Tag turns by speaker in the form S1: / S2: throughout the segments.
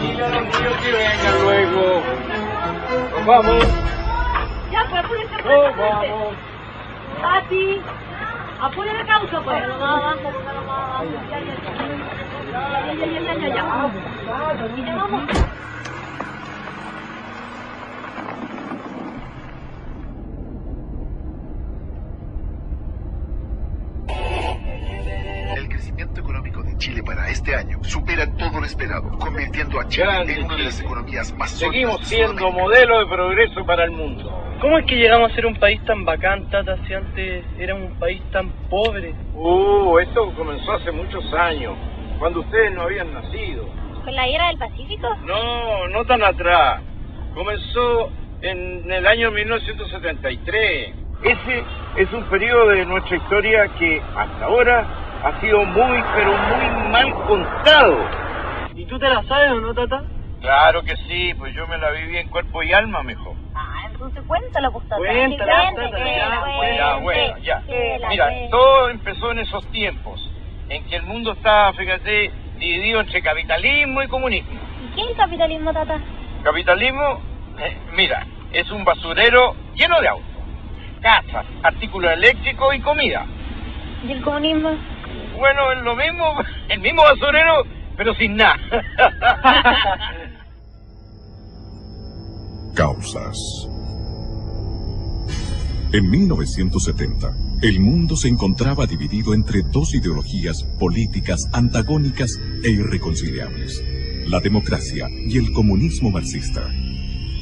S1: Dile a los niños que vengan luego. Nos vamos.
S2: Ya, pues apúrese,
S1: Nos vamos.
S2: Tati, apure la causa, pues. Ya. Vamos.
S3: El crecimiento económico de Chile para este año supera todo lo esperado, convirtiendo a Chile en una de las economías más sólidas.
S1: Seguimos siendo modelo de progreso para el mundo.
S4: ¿Cómo es que llegamos a ser un país tan bacán, Tata, si antes era un país tan pobre?
S1: Esto comenzó hace muchos años, cuando ustedes no habían nacido.
S2: ¿Con la guerra del Pacífico?
S1: No tan atrás. Comenzó en el año 1973. Ese es un periodo de nuestra historia que hasta ahora ha sido muy, pero muy mal contado.
S4: ¿Y tú te la sabes o no, Tata?
S1: Claro que sí, pues yo me la viví en cuerpo y alma, mijo.
S2: Entonces cuéntala, pues, Tata.
S4: Cuéntala,
S1: Bueno, ya. Mira, todo empezó en esos tiempos, en que el mundo estaba, fíjate, dividido entre capitalismo y comunismo.
S2: ¿Y qué es el capitalismo, Tata?
S1: Capitalismo, mira, es un basurero lleno de autos, casas, artículos eléctricos y comida.
S2: ¿Y el comunismo?
S1: Bueno, es lo mismo, el mismo basurero, pero sin nada.
S5: Causas. En 1970, el mundo se encontraba dividido entre dos ideologías políticas antagónicas e irreconciliables: la democracia y el comunismo marxista.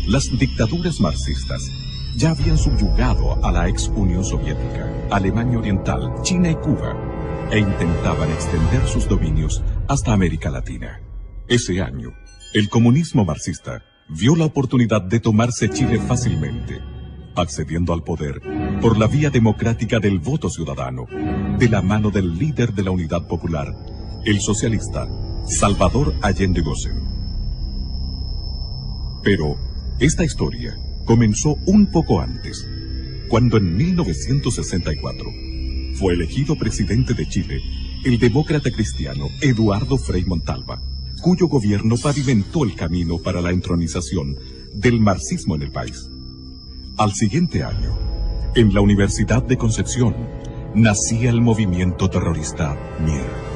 S5: Las dictaduras marxistas ya habían subyugado a la ex Unión Soviética, Alemania Oriental, China y Cuba, e intentaban extender sus dominios hasta América Latina. Ese año, el comunismo marxista vio la oportunidad de tomarse Chile fácilmente, accediendo al poder por la vía democrática del voto ciudadano, de la mano del líder de la Unidad Popular, el socialista Salvador Allende Gossen. Pero esta historia comenzó un poco antes, cuando en 1964 fue elegido presidente de Chile el demócrata cristiano Eduardo Frei Montalva, cuyo gobierno pavimentó el camino para la entronización del marxismo en el país. Al siguiente año, en la Universidad de Concepción, nacía el movimiento terrorista MIR.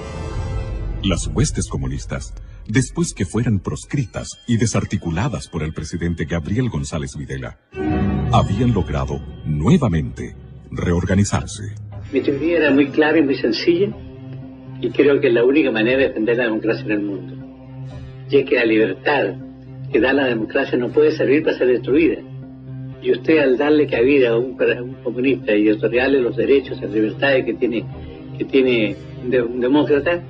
S5: Las huestes comunistas, después que fueran proscritas y desarticuladas por el presidente Gabriel González Videla, habían logrado nuevamente reorganizarse.
S6: Mi teoría era muy clara y muy sencilla, y creo que es la única manera de defender la democracia en el mundo. Y es que la libertad que da la democracia no puede servir para ser destruida. Y usted, al darle cabida a un comunista y otorgarle los derechos y las libertades que tiene un demócrata,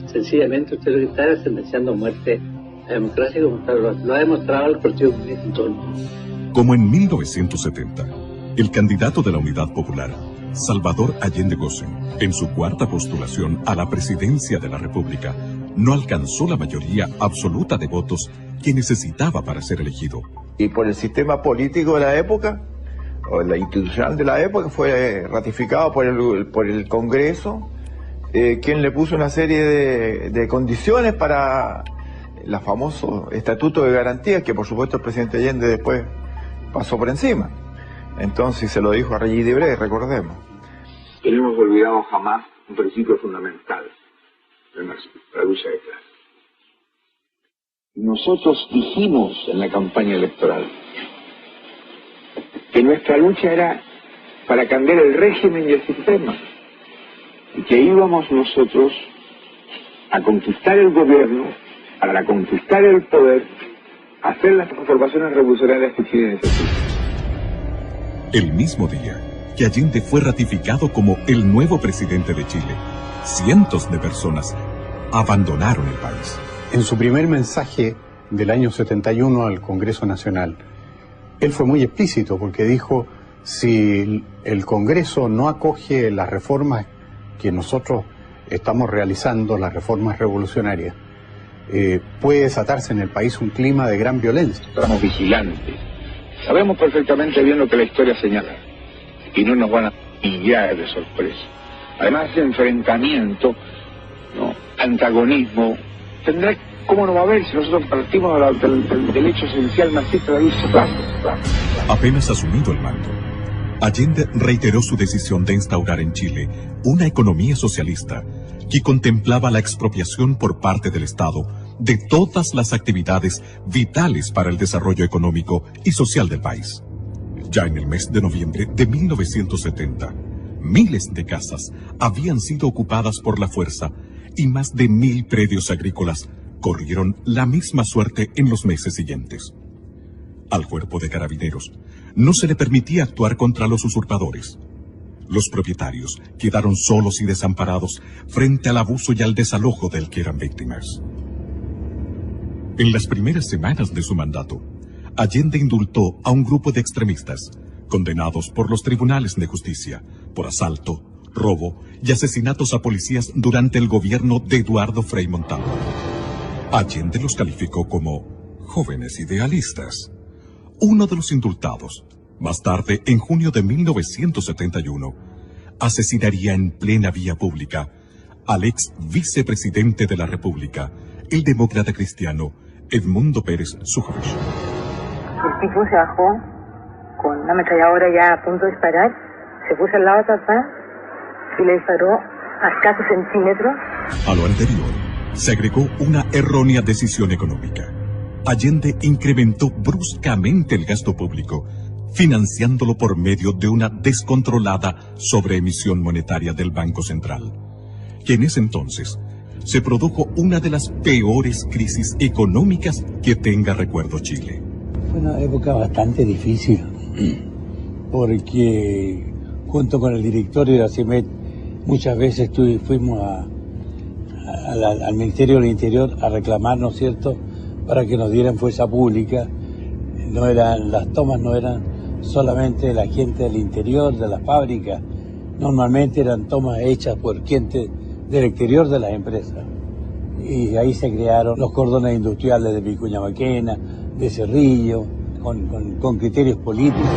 S6: sencillamente usted lo que está es sentenciando a muerte la democracia, como lo ha demostrado el Partido Comunista en todo el mundo.
S5: Como en 1970, el candidato de la Unidad Popular, Salvador Allende Gossen, en su cuarta postulación a la presidencia de la República, no alcanzó la mayoría absoluta de votos que necesitaba para ser elegido.
S7: Y por el sistema político de la época, o la institucional de la época, fue ratificado por el Congreso, quien le puso una serie de condiciones para el famoso Estatuto de Garantías, que por supuesto el presidente Allende después pasó por encima. Entonces se lo dijo a Regis Debray, recordemos.
S8: Que no hemos olvidado jamás un principio fundamental del marxismo, la lucha de clases. Nosotros dijimos en la campaña electoral que nuestra lucha era para cambiar el régimen y el sistema, y que íbamos nosotros a conquistar el gobierno, para conquistar el poder, a hacer las transformaciones revolucionarias que Chile necesita.
S5: El mismo día que Allende fue ratificado como el nuevo presidente de Chile, cientos de personas abandonaron el país.
S9: En su primer mensaje del año 71 al Congreso Nacional, él fue muy explícito porque dijo: si el Congreso no acoge las reformas que nosotros estamos realizando, las reformas revolucionarias, puede desatarse en el país un clima de gran violencia.
S8: Estamos vigilantes, sabemos perfectamente bien lo que la historia señala y no nos van a pillar de sorpresa. Además, ese enfrentamiento, antagonismo, tendrá ¿Cómo no va a haber si nosotros partimos del hecho esencial marxista de la lucha clase?
S5: Apenas asumido el mando, Allende reiteró su decisión de instaurar en Chile una economía socialista que contemplaba la expropiación por parte del Estado de todas las actividades vitales para el desarrollo económico y social del país. Ya en el mes de noviembre de 1970, miles de casas habían sido ocupadas por la fuerza y más de 1000 predios agrícolas corrieron la misma suerte en los meses siguientes. Al cuerpo de carabineros no se le permitía actuar contra los usurpadores. Los propietarios quedaron solos y desamparados frente al abuso y al desalojo del que eran víctimas. En las primeras semanas de su mandato, Allende indultó a un grupo de extremistas, condenados por los tribunales de justicia, por asalto, robo y asesinatos a policías durante el gobierno de Eduardo Frei Montalva. Allende los calificó como jóvenes idealistas. Uno de los indultados, más tarde, en junio de 1971, asesinaría en plena vía pública al ex vicepresidente de la República, el demócrata cristiano Edmundo Pérez Sujovic.
S10: El tipo se bajó con una ametralladora ya a punto de disparar, se puso al lado de papá y le disparó a escasos centímetros.
S5: A lo anterior, se agregó una errónea decisión económica. Allende incrementó bruscamente el gasto público, financiándolo por medio de una descontrolada sobreemisión monetaria del Banco Central, que en ese entonces se produjo una de las peores crisis económicas que tenga recuerdo Chile.
S11: Fue una época bastante difícil, porque junto con el directorio de la CIMET muchas veces fuimos al Ministerio del Interior a reclamar, ¿no es cierto?, para que nos dieran fuerza pública. Las tomas no eran solamente de la gente del interior, de la fábrica, normalmente eran tomas hechas por gente del exterior de las empresas. Y ahí se crearon los cordones industriales de Vicuña Maquena, de Cerrillo, con criterios políticos.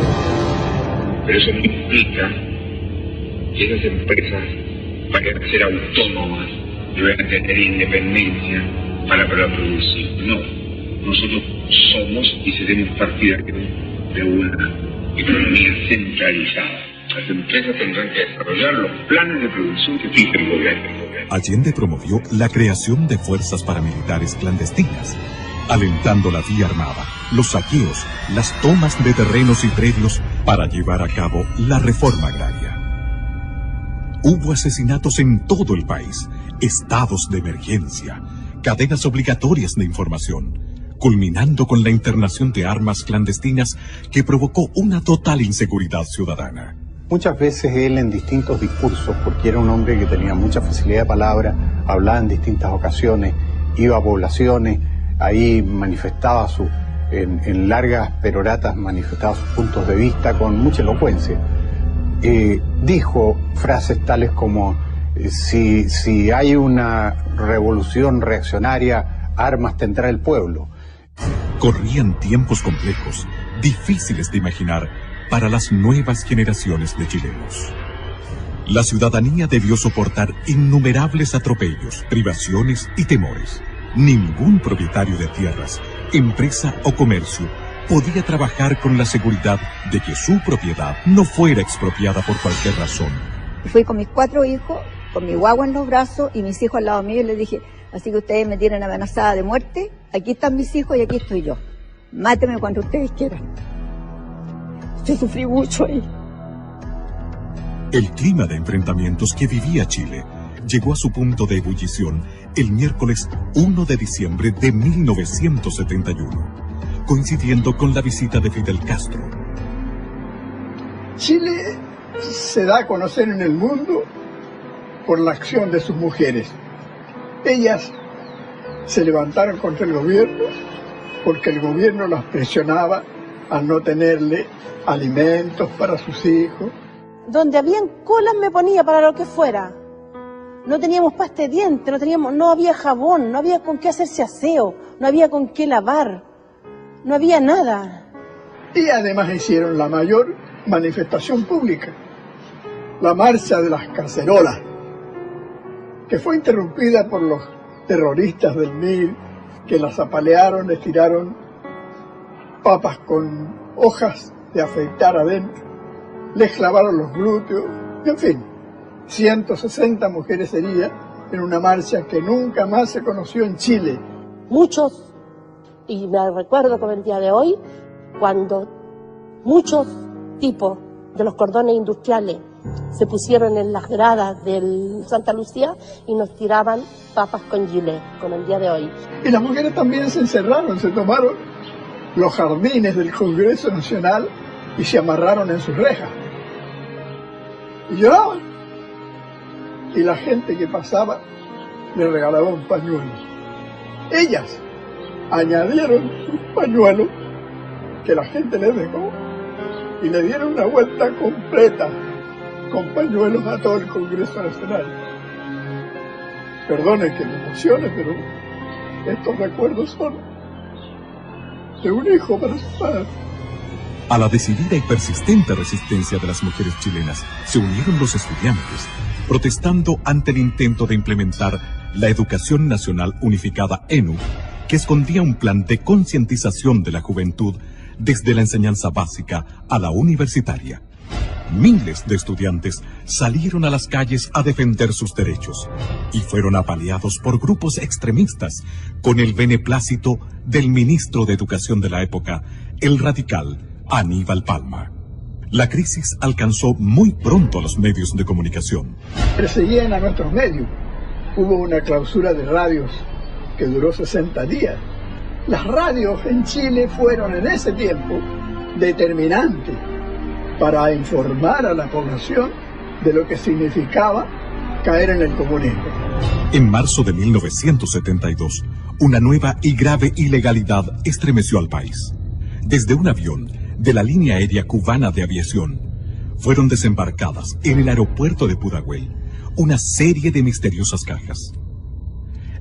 S8: Pero eso no implica que esas empresas, para ser autónomas, deben tener independencia para producir. No. Nosotros somos y seremos partidarios de una economía centralizada. Las empresas tendrán que desarrollar los planes de producción que fije el gobierno.
S5: Allende promovió la creación de fuerzas paramilitares clandestinas, alentando la vía armada, los saqueos, las tomas de terrenos y predios para llevar a cabo la reforma agraria. Hubo asesinatos en todo el país, estados de emergencia, cadenas obligatorias de información, culminando con la internación de armas clandestinas que provocó una total inseguridad ciudadana.
S9: Muchas veces él en distintos discursos, porque era un hombre que tenía mucha facilidad de palabra, hablaba en distintas ocasiones, iba a poblaciones, ahí manifestaba en largas peroratas manifestaba sus puntos de vista con mucha elocuencia. Dijo frases tales como si hay una revolución reaccionaria, armas tendrá el pueblo.
S5: Corrían tiempos complejos, difíciles de imaginar para las nuevas generaciones de chilenos. La ciudadanía debió soportar innumerables atropellos, privaciones y temores. Ningún propietario de tierras, empresa o comercio podía trabajar con la seguridad de que su propiedad no fuera expropiada por cualquier razón.
S12: Fui con mis 4 hijos, con mi guagua en los brazos y mis hijos al lado mío y les dije, así que ustedes me tienen amenazada de muerte, aquí están mis hijos y aquí estoy yo. Mátenme cuando ustedes quieran. Yo sufrí mucho ahí.
S5: El clima de enfrentamientos que vivía Chile llegó a su punto de ebullición el miércoles 1 de diciembre de 1971, coincidiendo con la visita de Fidel Castro.
S13: Chile se da a conocer en el mundo por la acción de sus mujeres. Ellas se levantaron contra el gobierno porque el gobierno las presionaba a no tenerle alimentos para sus hijos.
S14: Donde habían colas me ponía para lo que fuera. No teníamos pasta de dientes, no había jabón, no había con qué hacerse aseo, no había con qué lavar, no había nada.
S13: Y además hicieron la mayor manifestación pública, la marcha de las cacerolas, que fue interrumpida por los terroristas del MIR que las apalearon, les tiraron papas con hojas de afeitar adentro, les clavaron los glúteos, en fin, 160 mujeres heridas en una marcha que nunca más se conoció en Chile.
S14: Muchos, y me recuerdo como el día de hoy, cuando muchos tipos de los cordones industriales se pusieron en las gradas del Santa Lucía y nos tiraban papas con gilet, como el día de hoy.
S13: Y las mujeres también se encerraron, se tomaron los jardines del Congreso Nacional y se amarraron en sus rejas. Y lloraban. Y la gente que pasaba le regalaba un pañuelo. Ellas añadieron un pañuelo que la gente les dejó y le dieron una vuelta completa con pañuelos a todo el Congreso Nacional. Perdone que me emocione, pero estos recuerdos son de un hijo para su padre.
S5: A la decidida y persistente resistencia de las mujeres chilenas se unieron los estudiantes, protestando ante el intento de implementar la Educación Nacional Unificada ENU, que escondía un plan de concientización de la juventud desde la enseñanza básica a la universitaria. Miles de estudiantes salieron a las calles a defender sus derechos y fueron apaleados por grupos extremistas con el beneplácito del ministro de Educación de la época, el radical Aníbal Palma. La crisis alcanzó muy pronto a los medios de comunicación.
S13: Perseguían a nuestros medios. Hubo una clausura de radios que duró 60 días. Las radios en Chile fueron en ese tiempo determinantes para informar a la población de lo que significaba caer en el comunismo.
S5: En marzo de 1972, una nueva y grave ilegalidad estremeció al país. Desde un avión de la línea aérea cubana de aviación, fueron desembarcadas en el aeropuerto de Pudahuel una serie de misteriosas cajas.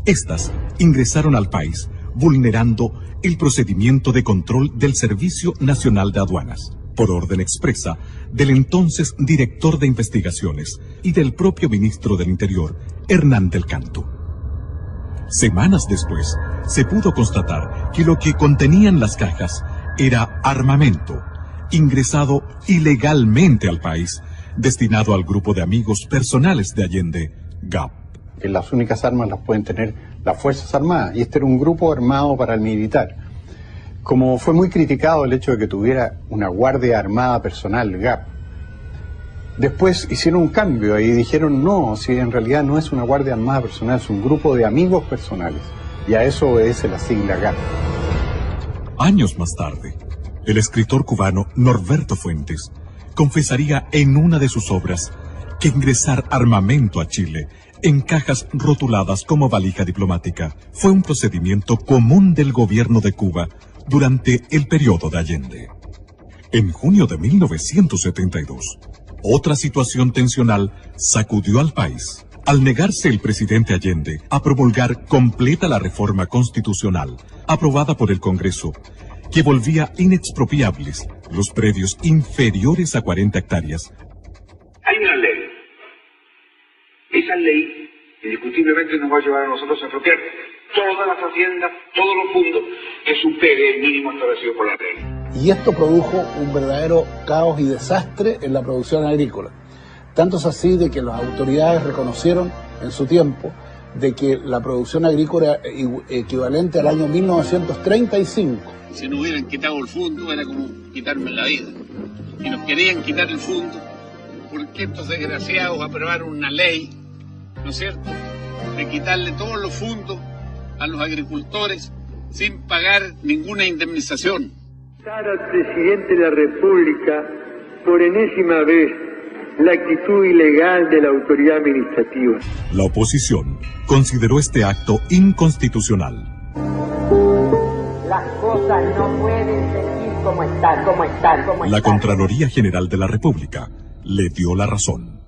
S5: Estas ingresaron al país vulnerando el procedimiento de control del Servicio Nacional de Aduanas, por orden expresa del entonces director de investigaciones y del propio ministro del Interior, Hernán del Canto. Semanas después, se pudo constatar que lo que contenían las cajas era armamento, ingresado ilegalmente al país, destinado al grupo de amigos personales de Allende, GAP.
S9: Que las únicas armas las pueden tener las Fuerzas Armadas, y este era un grupo armado paramilitar. Como fue muy criticado el hecho de que tuviera una Guardia Armada personal, GAP, después hicieron un cambio y dijeron no, si en realidad no es una Guardia Armada personal, es un grupo de amigos personales, y a eso obedece la sigla GAP.
S5: Años más tarde, el escritor cubano Norberto Fuentes confesaría en una de sus obras que ingresar armamento a Chile en cajas rotuladas como valija diplomática fue un procedimiento común del gobierno de Cuba durante el periodo de Allende. En junio de 1972, otra situación tensional sacudió al país al negarse el presidente Allende a promulgar completa la reforma constitucional aprobada por el Congreso, que volvía inexpropiables los predios inferiores a 40 hectáreas.
S8: Hay una ley. Esa ley indiscutiblemente nos va a llevar a nosotros a expropiar todas las haciendas, todos los fondos que supere el mínimo establecido por la ley.
S15: Y esto produjo un verdadero caos y desastre en la producción agrícola. Tanto es así de que las autoridades reconocieron en su tiempo de que la producción agrícola equivalente al año 1935.
S16: Si no hubieran quitado el fondo era como quitarme la vida. Y nos querían quitar el fondo porque estos desgraciados aprobaron una ley, ¿no es cierto?, de quitarle todos los fondos a los agricultores sin pagar ninguna indemnización.
S17: Al presidente de la República por enésima vez la actitud ilegal de la autoridad administrativa.
S5: La oposición consideró este acto inconstitucional.
S18: Las cosas no pueden seguir como están.
S5: La Contraloría General de la República le dio la razón.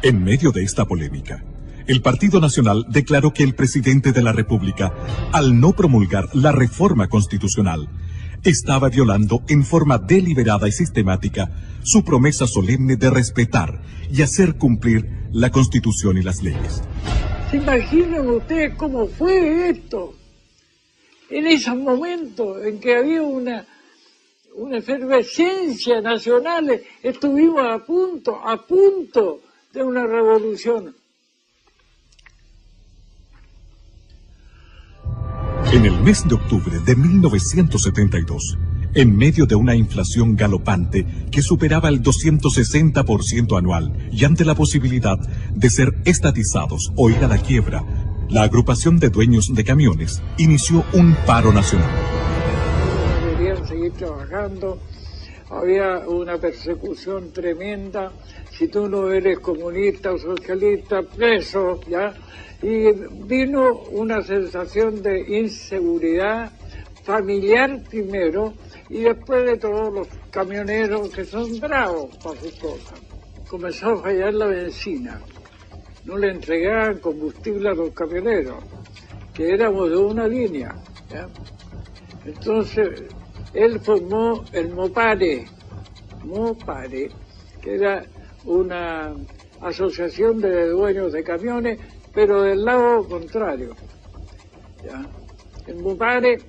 S5: En medio de esta polémica, el Partido Nacional declaró que el presidente de la República, al no promulgar la reforma constitucional, estaba violando en forma deliberada y sistemática su promesa solemne de respetar y hacer cumplir la Constitución y las leyes.
S19: ¿Se imaginan ustedes cómo fue esto? en esos momentos en que había una efervescencia nacional, estuvimos a punto de una revolución.
S5: En el mes de octubre de 1972, en medio de una inflación galopante que superaba el 260% anual y ante la posibilidad de ser estatizados o ir a la quiebra, la agrupación de dueños de camiones inició un paro nacional.
S19: Querían seguir trabajando, había una persecución tremenda, si tú no eres comunista o socialista, preso, ¿ya? Y vino una sensación de inseguridad familiar primero, y después de todos los camioneros que son bravos para sus cosas. Comenzó a fallar la benzina. No le entregaban combustible a los camioneros, que éramos de una línea, ¿ya? Entonces, él formó el Mopare, que era una asociación de dueños de camiones, pero del lado contrario, ¿ya? El Mopare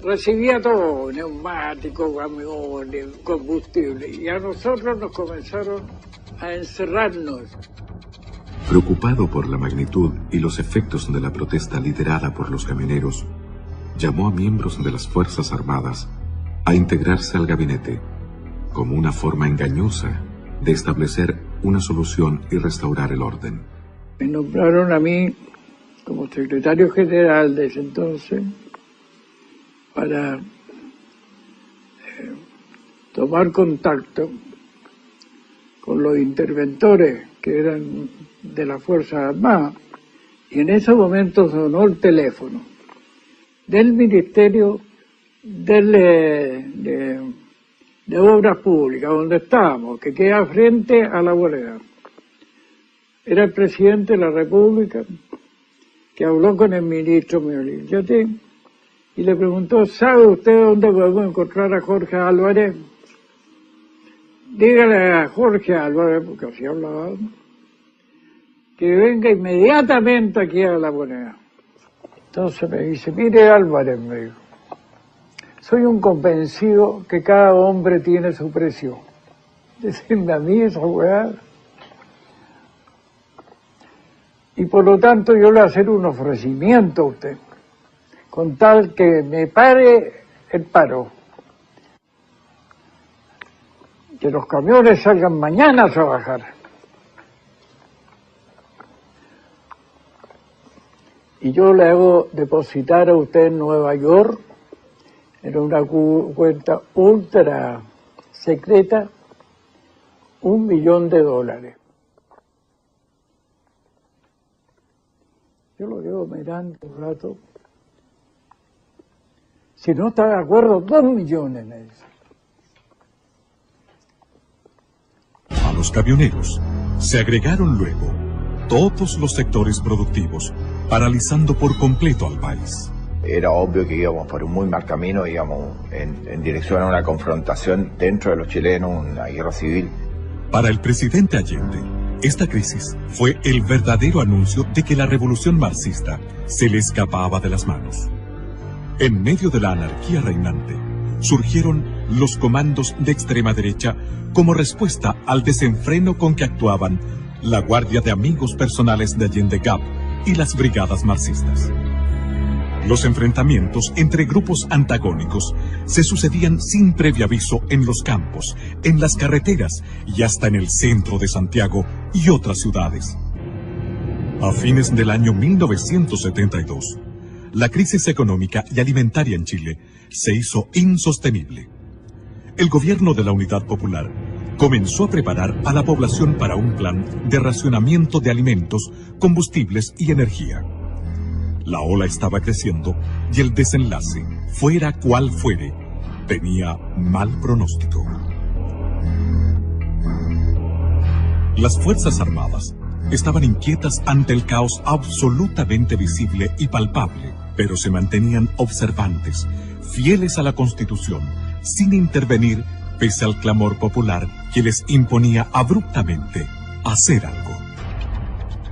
S19: recibía todo, neumáticos, camiones, combustible, y a nosotros nos comenzaron a encerrarnos.
S20: Preocupado por la magnitud y los efectos de la protesta liderada por los camioneros, llamó a miembros de las Fuerzas Armadas a integrarse al gabinete, como una forma engañosa de establecer una solución y restaurar el orden.
S19: Me nombraron a mí como secretario general de ese entonces para tomar contacto con los interventores que eran de las Fuerzas Armadas, y en ese momento sonó el teléfono del Ministerio de Obras Públicas, donde estábamos, que queda frente a la Bolera. Era el presidente de la República que habló con el ministro Miolillate y le preguntó: ¿sabe usted dónde podemos encontrar a Jorge Álvarez? Dígale a Jorge Álvarez, porque así hablaba, que venga inmediatamente aquí a La Moneda. Entonces me dice: mire Álvarez, me dijo, soy un convencido que cada hombre tiene su precio. Decirme a mí esa weá. Y por lo tanto yo le voy a hacer un ofrecimiento a usted, con tal que me pare el paro. Que los camiones salgan mañana a trabajar. Y yo le hago depositar a usted en Nueva York, en una cuenta ultra secreta, $1.000.000. Yo lo quedo mirando un rato. Si no está de acuerdo, 2 millones me dice.
S5: A los camioneros se agregaron luego todos los sectores productivos, paralizando por completo al país.
S7: Era obvio que íbamos por un muy mal camino, íbamos en dirección a una confrontación dentro de los chilenos, una guerra civil.
S5: Para el presidente Allende, esta crisis fue el verdadero anuncio de que la revolución marxista se le escapaba de las manos. En medio de la anarquía reinante, surgieron los comandos de extrema derecha como respuesta al desenfreno con que actuaban la Guardia de Amigos Personales de Allende GAP y las brigadas marxistas. Los enfrentamientos entre grupos antagónicos se sucedían sin previo aviso en los campos, en las carreteras y hasta en el centro de Santiago y otras ciudades. A fines del año 1972, la crisis económica y alimentaria en Chile se hizo insostenible. El gobierno de la Unidad Popular comenzó a preparar a la población para un plan de racionamiento de alimentos, combustibles y energía. La ola estaba creciendo y el desenlace, fuera cual fuere, tenía mal pronóstico. Las Fuerzas Armadas estaban inquietas ante el caos absolutamente visible y palpable, pero se mantenían observantes, fieles a la Constitución, sin intervenir pese al clamor popular que les imponía abruptamente hacer algo.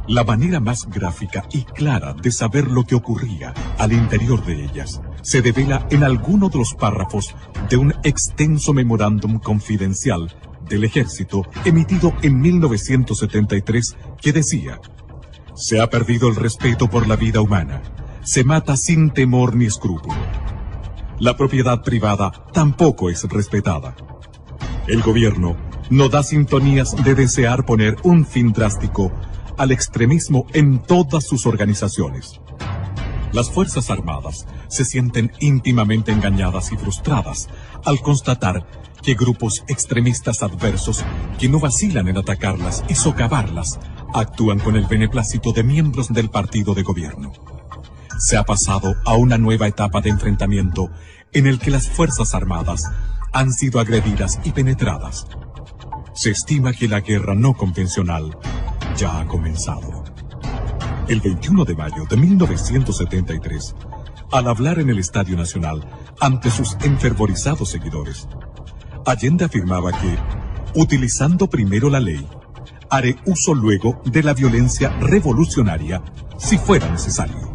S5: La manera más gráfica y clara de saber lo que ocurría al interior de ellas se devela en alguno de los párrafos de un extenso memorándum confidencial del Ejército emitido en 1973 que decía: se ha perdido el respeto por la vida humana, se mata sin temor ni escrúpulo. La propiedad privada tampoco es respetada. El gobierno no da sintonías de desear poner un fin drástico al extremismo en todas sus organizaciones. Las Fuerzas Armadas se sienten íntimamente engañadas y frustradas al constatar que grupos extremistas adversos que no vacilan en atacarlas y socavarlas actúan con el beneplácito de miembros del partido de gobierno. Se ha pasado a una nueva etapa de enfrentamiento en el que las Fuerzas Armadas han sido agredidas y penetradas. Se estima que la guerra no convencional ya ha comenzado. El 21 de mayo de 1973, al hablar en el Estadio Nacional ante sus enfervorizados seguidores, Allende afirmaba que, utilizando primero la ley, haré uso luego de la violencia revolucionaria si fuera necesario.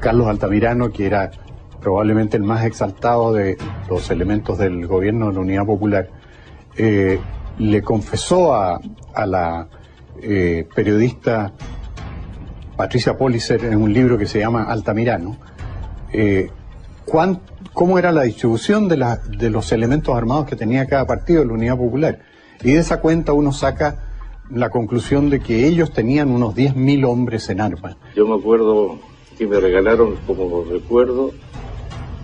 S9: Carlos Altamirano, que era probablemente el más exaltado de los elementos del gobierno de la Unidad Popular, le confesó a la periodista Patricia Pollicer en un libro que se llama Altamirano, cómo era la distribución de los elementos armados que tenía cada partido de la Unidad Popular. Y de esa cuenta uno saca la conclusión de que ellos tenían unos 10.000 hombres en armas.
S21: Yo me acuerdo que me regalaron, como recuerdo,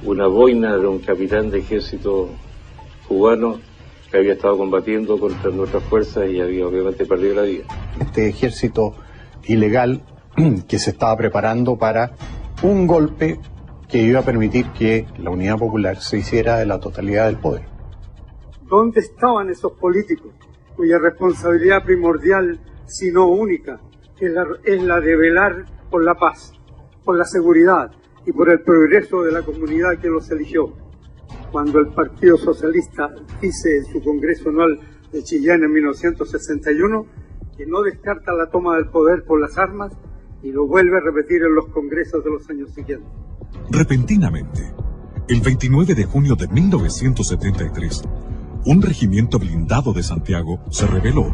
S21: una boina de un capitán de ejército cubano que había estado combatiendo contra nuestras fuerzas y había obviamente perdido la vida.
S9: Este ejército ilegal que se estaba preparando para un golpe que iba a permitir que la Unidad Popular se hiciera de la totalidad del poder.
S17: ¿Dónde estaban esos políticos cuya responsabilidad primordial, si no única, es la de velar por la paz, por la seguridad y por el progreso de la comunidad que los eligió? Cuando el Partido Socialista dice en su Congreso Anual de Chillán en 1961 que no descarta la toma del poder por las armas, y lo vuelve a repetir en los congresos de los años siguientes.
S5: Repentinamente, el 29 de junio de 1973, un regimiento blindado de Santiago se rebeló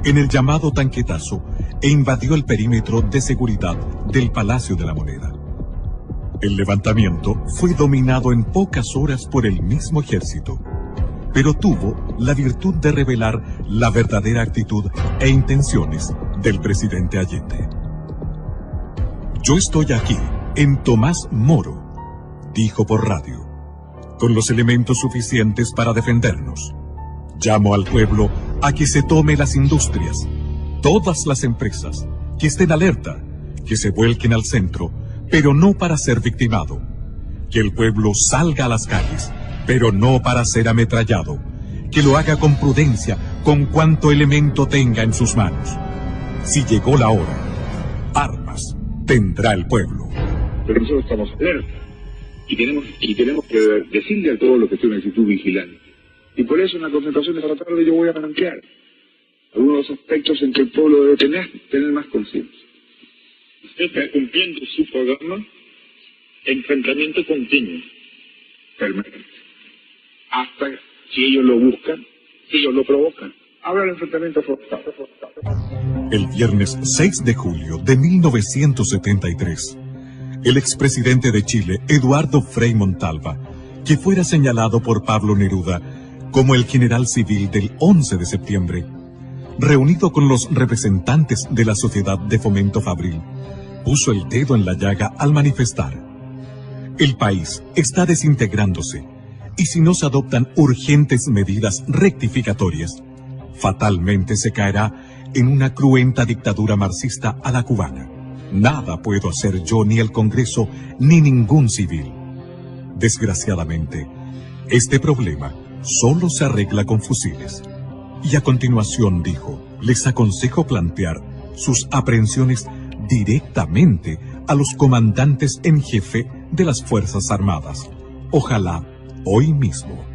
S5: en el llamado Tanquetazo e invadió el perímetro de seguridad del Palacio de la Moneda. El levantamiento fue dominado en pocas horas por el mismo ejército, pero tuvo la virtud de revelar la verdadera actitud e intenciones del presidente Allende. Yo estoy aquí, en Tomás Moro, dijo por radio, con los elementos suficientes para defendernos. Llamo al pueblo a que se tome las industrias, todas las empresas, que estén alerta, que se vuelquen al centro, pero no para ser victimado. Que el pueblo salga a las calles, pero no para ser ametrallado. Que lo haga con prudencia, con cuanto elemento tenga en sus manos. Si llegó la hora, armas tendrá el pueblo.
S8: Pero nosotros estamos alerta y tenemos que decirle a todos los que estén en actitud vigilante. Y por eso en la concentración de la tarde yo voy a plantear algunos aspectos en que el pueblo debe tener más conciencia.
S22: Usted está cumpliendo su programa, enfrentamiento continuo.
S8: Permanente. Hasta si ellos lo buscan, si ellos lo provocan, habrá el enfrentamiento forzado.
S5: El viernes 6 de julio de 1973, el expresidente de Chile, Eduardo Frei Montalva, que fuera señalado por Pablo Neruda como el general civil del 11 de septiembre, reunido con los representantes de la Sociedad de Fomento Fabril, puso el dedo en la llaga al manifestar: el país está desintegrándose y si no se adoptan urgentes medidas rectificatorias, fatalmente se caerá en una cruenta dictadura marxista a la cubana. Nada puedo hacer yo, ni el Congreso, ni ningún civil. Desgraciadamente, este problema solo se arregla con fusiles. Y a continuación dijo: les aconsejo plantear sus aprehensiones directamente a los comandantes en jefe de las Fuerzas Armadas. Ojalá hoy mismo.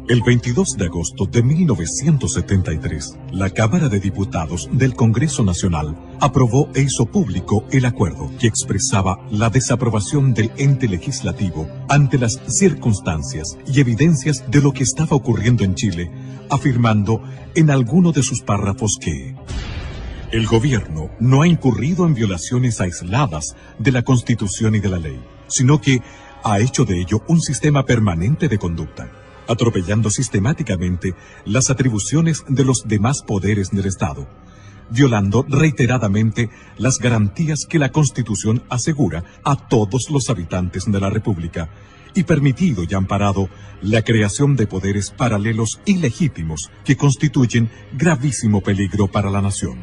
S5: El 22 de agosto de 1973, la Cámara de Diputados del Congreso Nacional aprobó e hizo público el acuerdo que expresaba la desaprobación del ente legislativo ante las circunstancias y evidencias de lo que estaba ocurriendo en Chile, afirmando en alguno de sus párrafos que el gobierno no ha incurrido en violaciones aisladas de la Constitución y de la ley, sino que ha hecho de ello un sistema permanente de conducta, atropellando sistemáticamente las atribuciones de los demás poderes del Estado, violando reiteradamente las garantías que la Constitución asegura a todos los habitantes de la República, y permitido y amparado la creación de poderes paralelos ilegítimos que constituyen gravísimo peligro para la nación.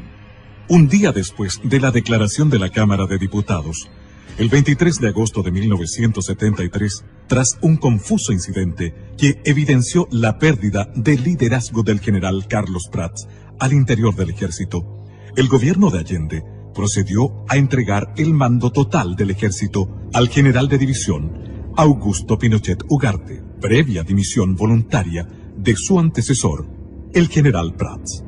S5: Un día después de la declaración de la Cámara de Diputados, el 23 de agosto de 1973, tras un confuso incidente que evidenció la pérdida del liderazgo del general Carlos Prats al interior del ejército, el gobierno de Allende procedió a entregar el mando total del ejército al general de división Augusto Pinochet Ugarte, previa dimisión voluntaria de su antecesor, el general Prats.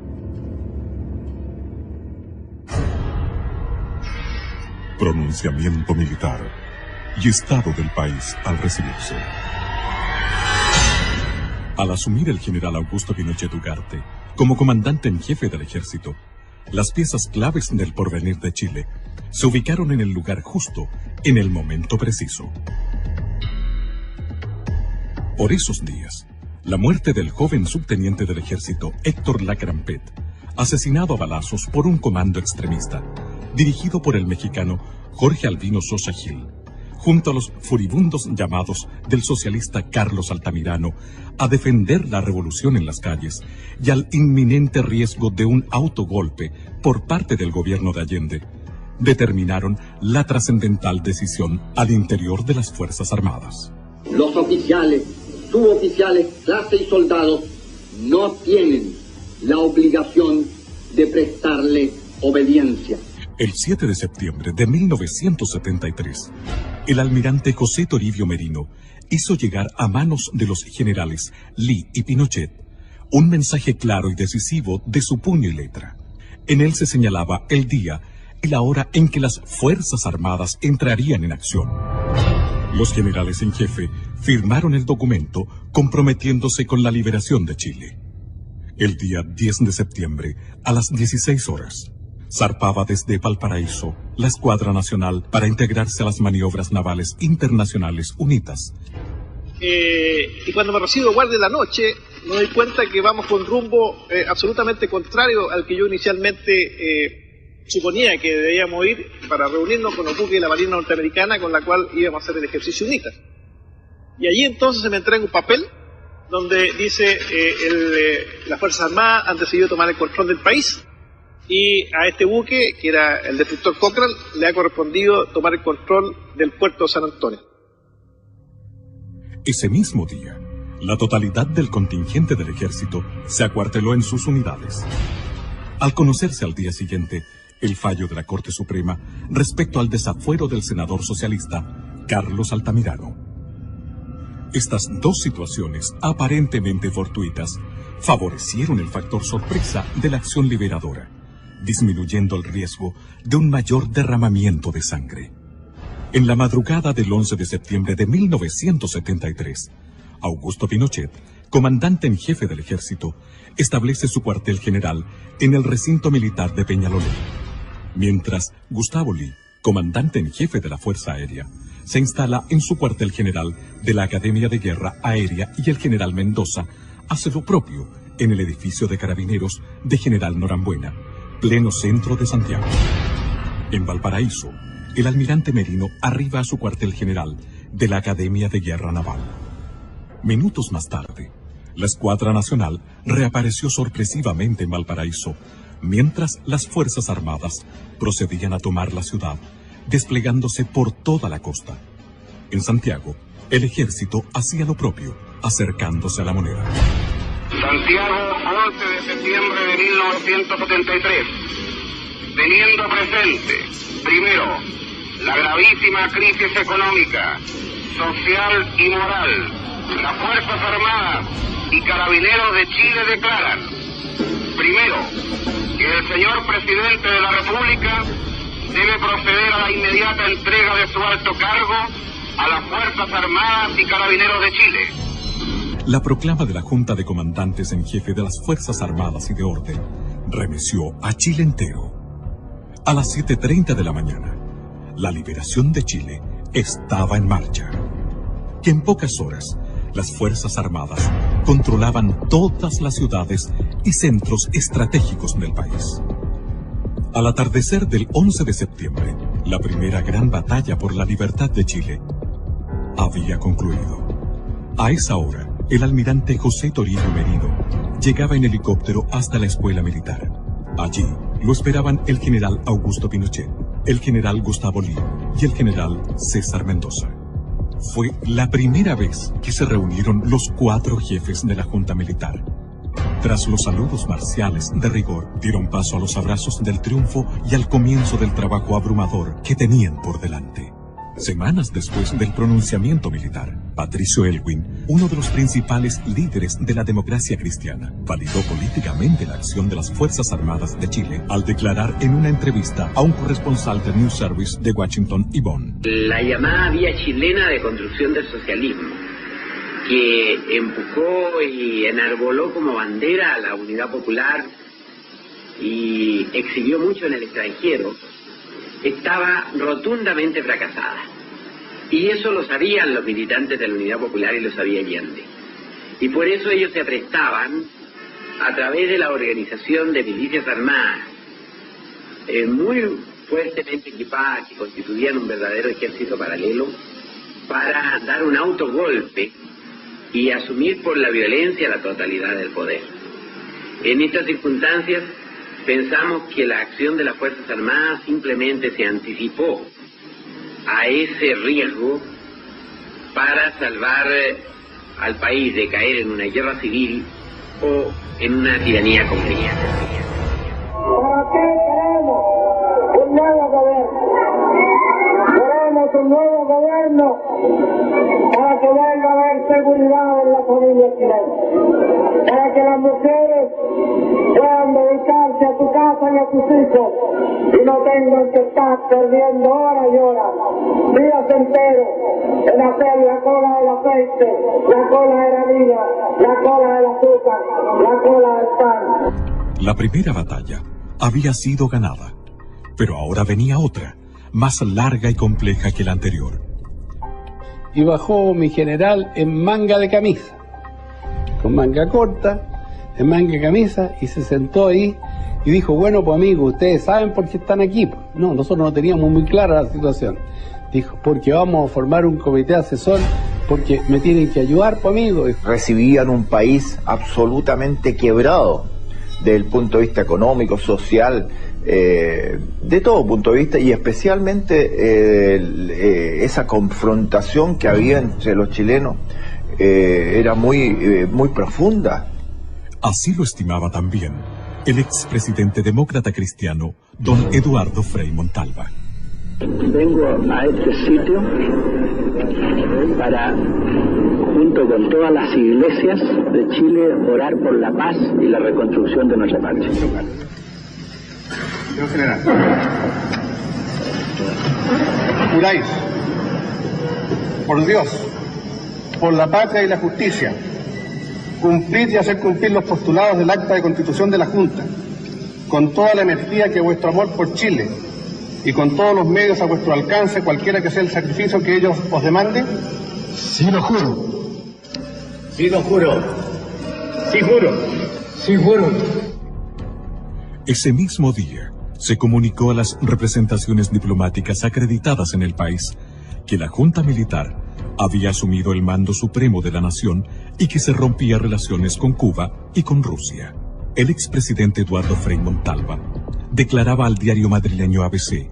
S5: Pronunciamiento militar y estado del país al recibirse. Al asumir el general Augusto Pinochet Ugarte como comandante en jefe del ejército, las piezas claves del porvenir de Chile se ubicaron en el lugar justo, en el momento preciso. Por esos días, la muerte del joven subteniente del ejército Héctor Lacrampet, asesinado a balazos por un comando extremista, dirigido por el mexicano Jorge Albino Sosa Gil, junto a los furibundos llamados del socialista Carlos Altamirano a defender la revolución en las calles y al inminente riesgo de un autogolpe por parte del gobierno de Allende, determinaron la trascendental decisión al interior de las Fuerzas Armadas.
S3: Los oficiales, suboficiales, clase y soldados no tienen la obligación de prestarle obediencia.
S5: El 7 de septiembre de 1973, el almirante José Toribio Merino hizo llegar a manos de los generales Lee y Pinochet un mensaje claro y decisivo de su puño y letra. En él se señalaba el día y la hora en que las Fuerzas Armadas entrarían en acción. Los generales en jefe firmaron el documento comprometiéndose con la liberación de Chile. El día 10 de septiembre, a las 16 horas, zarpaba desde Valparaíso la Escuadra Nacional para integrarse a las maniobras navales internacionales UNITAS.
S4: Y cuando me recibo guardia de la noche, me doy cuenta que vamos con rumbo absolutamente contrario al que yo inicialmente suponía que debíamos ir para reunirnos con los buques de la Marina Norteamericana con la cual íbamos a hacer el ejercicio UNITAS. Y allí entonces se me entrega un papel donde dice las Fuerzas Armadas han decidido tomar el control del país. Y a este buque, que era el destructor Cochrane, le ha correspondido tomar el control del puerto de San Antonio.
S5: Ese mismo día, la totalidad del contingente del ejército se acuarteló en sus unidades. Al conocerse al día siguiente el fallo de la Corte Suprema respecto al desafuero del senador socialista Carlos Altamirano. Estas dos situaciones, aparentemente fortuitas, favorecieron el factor sorpresa de la acción liberadora, disminuyendo el riesgo de un mayor derramamiento de sangre. En la madrugada del 11 de septiembre de 1973, Augusto Pinochet, comandante en jefe del ejército, establece su cuartel general en el recinto militar de Peñalolén, mientras Gustavo Lee, comandante en jefe de la Fuerza Aérea, se instala en su cuartel general de la Academia de Guerra Aérea y el general Mendoza hace lo propio en el edificio de carabineros de General Norambuena, pleno centro de Santiago. En Valparaíso, el almirante Merino arriba a su cuartel general de la Academia de Guerra Naval. Minutos más tarde, la Escuadra Nacional reapareció sorpresivamente en Valparaíso, mientras las Fuerzas Armadas procedían a tomar la ciudad, desplegándose por toda la costa. En Santiago, el ejército hacía lo propio, acercándose a la Moneda.
S23: Santiago, 11 de septiembre de 1973. Teniendo presente, primero, la gravísima crisis económica, social y moral, las Fuerzas Armadas y Carabineros de Chile declaran, primero, que el señor presidente de la República debe proceder a la inmediata entrega de su alto cargo a las Fuerzas Armadas y Carabineros de Chile.
S5: La proclama de la Junta de Comandantes en Jefe de las Fuerzas Armadas y de Orden remeció a Chile entero. A las 7:30 de la mañana, la liberación de Chile estaba en marcha. Que en pocas horas, las Fuerzas Armadas controlaban todas las ciudades y centros estratégicos del país. Al atardecer del 11 de septiembre, la primera gran batalla por la libertad de Chile había concluido. A esa hora, el almirante José Toribio Merino llegaba en helicóptero hasta la escuela militar. Allí lo esperaban el general Augusto Pinochet, el general Gustavo Lee y el general César Mendoza. Fue la primera vez que se reunieron los 4 jefes de la Junta Militar. Tras los saludos marciales de rigor, dieron paso a los abrazos del triunfo y al comienzo del trabajo abrumador que tenían por delante. Semanas después del pronunciamiento militar, Patricio Elwin, uno de los principales líderes de la democracia cristiana, validó políticamente la acción de las Fuerzas Armadas de Chile al declarar en una entrevista a un corresponsal del News Service de Washington y Bonn.
S1: La llamada vía chilena de construcción del socialismo, que empujó y enarboló como bandera a la unidad popular y exhibió mucho en el extranjero, estaba rotundamente fracasada. Y eso lo sabían los militantes de la Unidad Popular y lo sabía Allende. Y por eso ellos se aprestaban, a través de la organización de milicias armadas, muy fuertemente equipadas, que constituían un verdadero ejército paralelo, para dar un autogolpe y asumir por la violencia la totalidad del poder. En estas circunstancias, pensamos que la acción de las Fuerzas Armadas simplemente se anticipó a ese riesgo para salvar al país de caer en una guerra civil o en una tiranía comunista.
S2: ¿Para qué queremos un nuevo gobierno? Queremos un nuevo gobierno para que venga a haber seguridad en la familia chilena, para que las mujeres puedan dedicarse a su casa y a sus hijos y no tengan que estar perdiendo horas y horas, días enteros en hacer la cola del aceite, la cola de la harina, la cola del azúcar, la cola del pan.
S5: La primera batalla había sido ganada, pero ahora venía otra, más larga y compleja que la anterior.
S11: Y bajó mi general en manga de camisa, con manga corta, en manga de camisa, y se sentó ahí y dijo, bueno, pues amigos, ustedes saben por qué están aquí. No, nosotros no teníamos muy clara la situación. Dijo, porque vamos a formar un comité asesor, porque me tienen que ayudar, pues amigos.
S7: Recibían un país absolutamente quebrado, desde el punto de vista económico, social, de todo punto de vista, y especialmente esa confrontación que había entre los chilenos era muy profunda.
S5: Así lo estimaba también el expresidente demócrata cristiano, don Eduardo Frei Montalva.
S6: Vengo a este sitio para, junto con todas las iglesias de Chile, orar por la paz y la reconstrucción de nuestra patria.
S24: Señor general, juráis, por Dios, por la patria y la justicia, cumplir y hacer cumplir los postulados del acta de constitución de la Junta, con toda la energía que vuestro amor por Chile y con todos los medios a vuestro alcance, cualquiera que sea el sacrificio que ellos os demanden? Sí, lo juro. Sí, lo juro. Sí, juro. Sí, juro.
S5: Ese mismo día se comunicó a las representaciones diplomáticas acreditadas en el país que la Junta Militar había asumido el mando supremo de la nación y que se rompía relaciones con Cuba y con Rusia. El expresidente Eduardo Frei Montalva declaraba al diario madrileño ABC: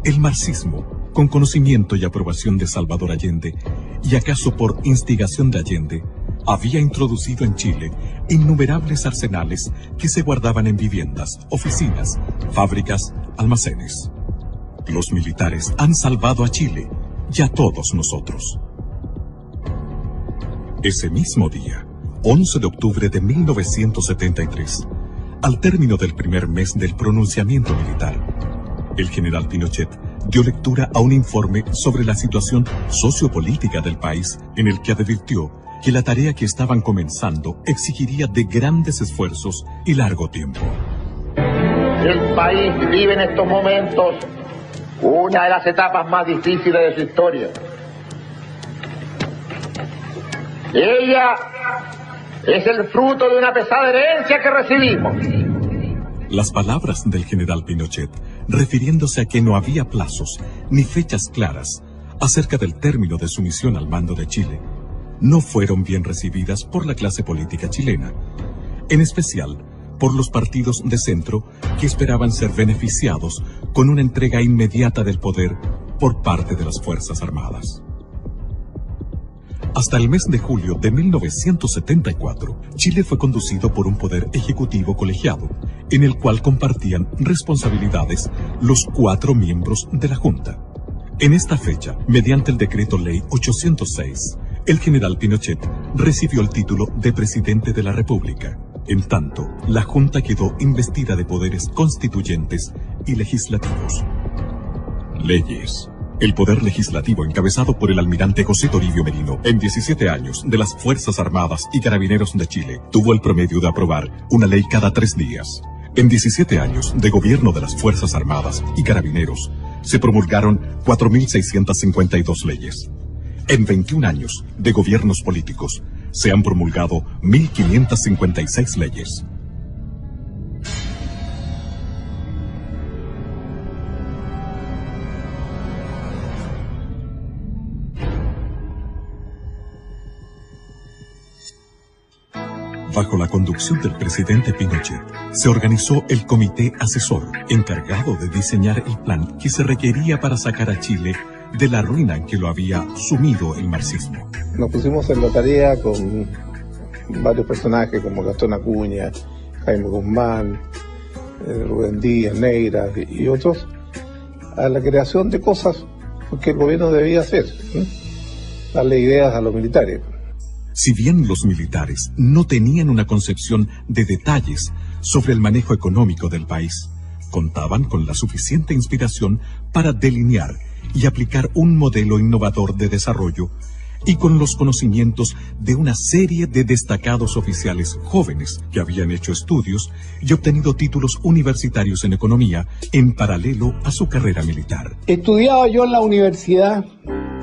S5: el marxismo, con conocimiento y aprobación de Salvador Allende, y acaso por instigación de Allende, había introducido en Chile innumerables arsenales que se guardaban en viviendas, oficinas, fábricas, almacenes. Los militares han salvado a Chile y a todos nosotros. Ese mismo día, 11 de octubre de 1973, al término del primer mes del pronunciamiento militar, el general Pinochet dio lectura a un informe sobre la situación sociopolítica del país, en el que advirtió que la tarea que estaban comenzando exigiría de grandes esfuerzos y largo tiempo.
S10: El país vive en estos momentos una de las etapas más difíciles de su historia. Ella es el fruto de una pesada herencia que recibimos.
S5: Las palabras del general Pinochet, refiriéndose a que no había plazos ni fechas claras acerca del término de su misión al mando de Chile, no fueron bien recibidas por la clase política chilena, en especial por los partidos de centro que esperaban ser beneficiados con una entrega inmediata del poder por parte de las Fuerzas Armadas. Hasta el mes de julio de 1974, Chile fue conducido por un poder ejecutivo colegiado, en el cual compartían responsabilidades los 4 miembros de la Junta. En esta fecha, mediante el decreto ley 806, el general Pinochet recibió el título de presidente de la República. En tanto, la Junta quedó investida de poderes constituyentes y legislativos. Leyes. El poder legislativo, encabezado por el almirante José Toribio Merino, en 17 años de las Fuerzas Armadas y Carabineros de Chile, tuvo el promedio de aprobar una ley cada 3 días. En 17 años de gobierno de las Fuerzas Armadas y Carabineros, se promulgaron 4.652 leyes. En 21 años de gobiernos políticos, se han promulgado 1.556 leyes. Bajo la conducción del presidente Pinochet, se organizó el comité asesor, encargado de diseñar el plan que se requería para sacar a Chile de la ruina en que lo había sumido el marxismo.
S24: Nos pusimos en la tarea con varios personajes como Gastón Acuña, Jaime Guzmán, Rubén Díaz, Neira y otros, a la creación de cosas que el gobierno debía hacer, darle ideas a los militares.
S5: Si bien los militares no tenían una concepción de detalles sobre el manejo económico del país, contaban con la suficiente inspiración para delinear y aplicar un modelo innovador de desarrollo y con los conocimientos de una serie de destacados oficiales jóvenes que habían hecho estudios y obtenido títulos universitarios en economía en paralelo a su carrera militar.
S12: Estudiaba yo en la universidad,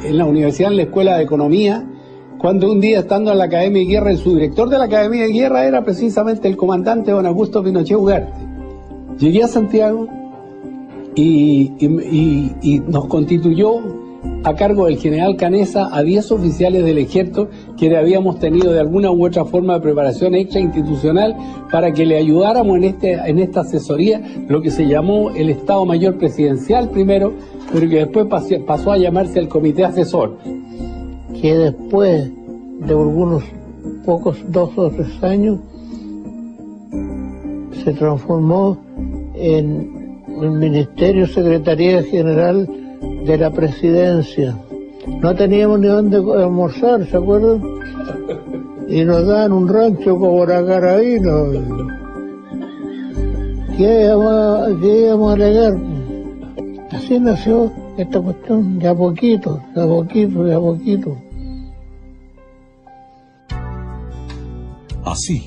S12: en la Escuela de Economía, cuando un día, estando en la Academia de Guerra, el subdirector de la Academia de Guerra era precisamente el comandante don Augusto Pinochet Ugarte. Llegué a Santiago y nos constituyó a cargo del general Canesa a 10 oficiales del ejército que habíamos tenido de alguna u otra forma de preparación extra institucional para que le ayudáramos en esta asesoría, lo que se llamó el Estado Mayor Presidencial primero, pero que después pasó a llamarse el Comité Asesor.
S13: Que después de algunos pocos 2 o 3 años se transformó en el Ministerio Secretaría General de la Presidencia. No teníamos ni dónde almorzar, ¿se acuerdan? Y nos daban un rancho como la Carabina. ¿Qué íbamos a alegar? Así nació esta cuestión, de a poquito, de a poquito, de a poquito.
S5: Así,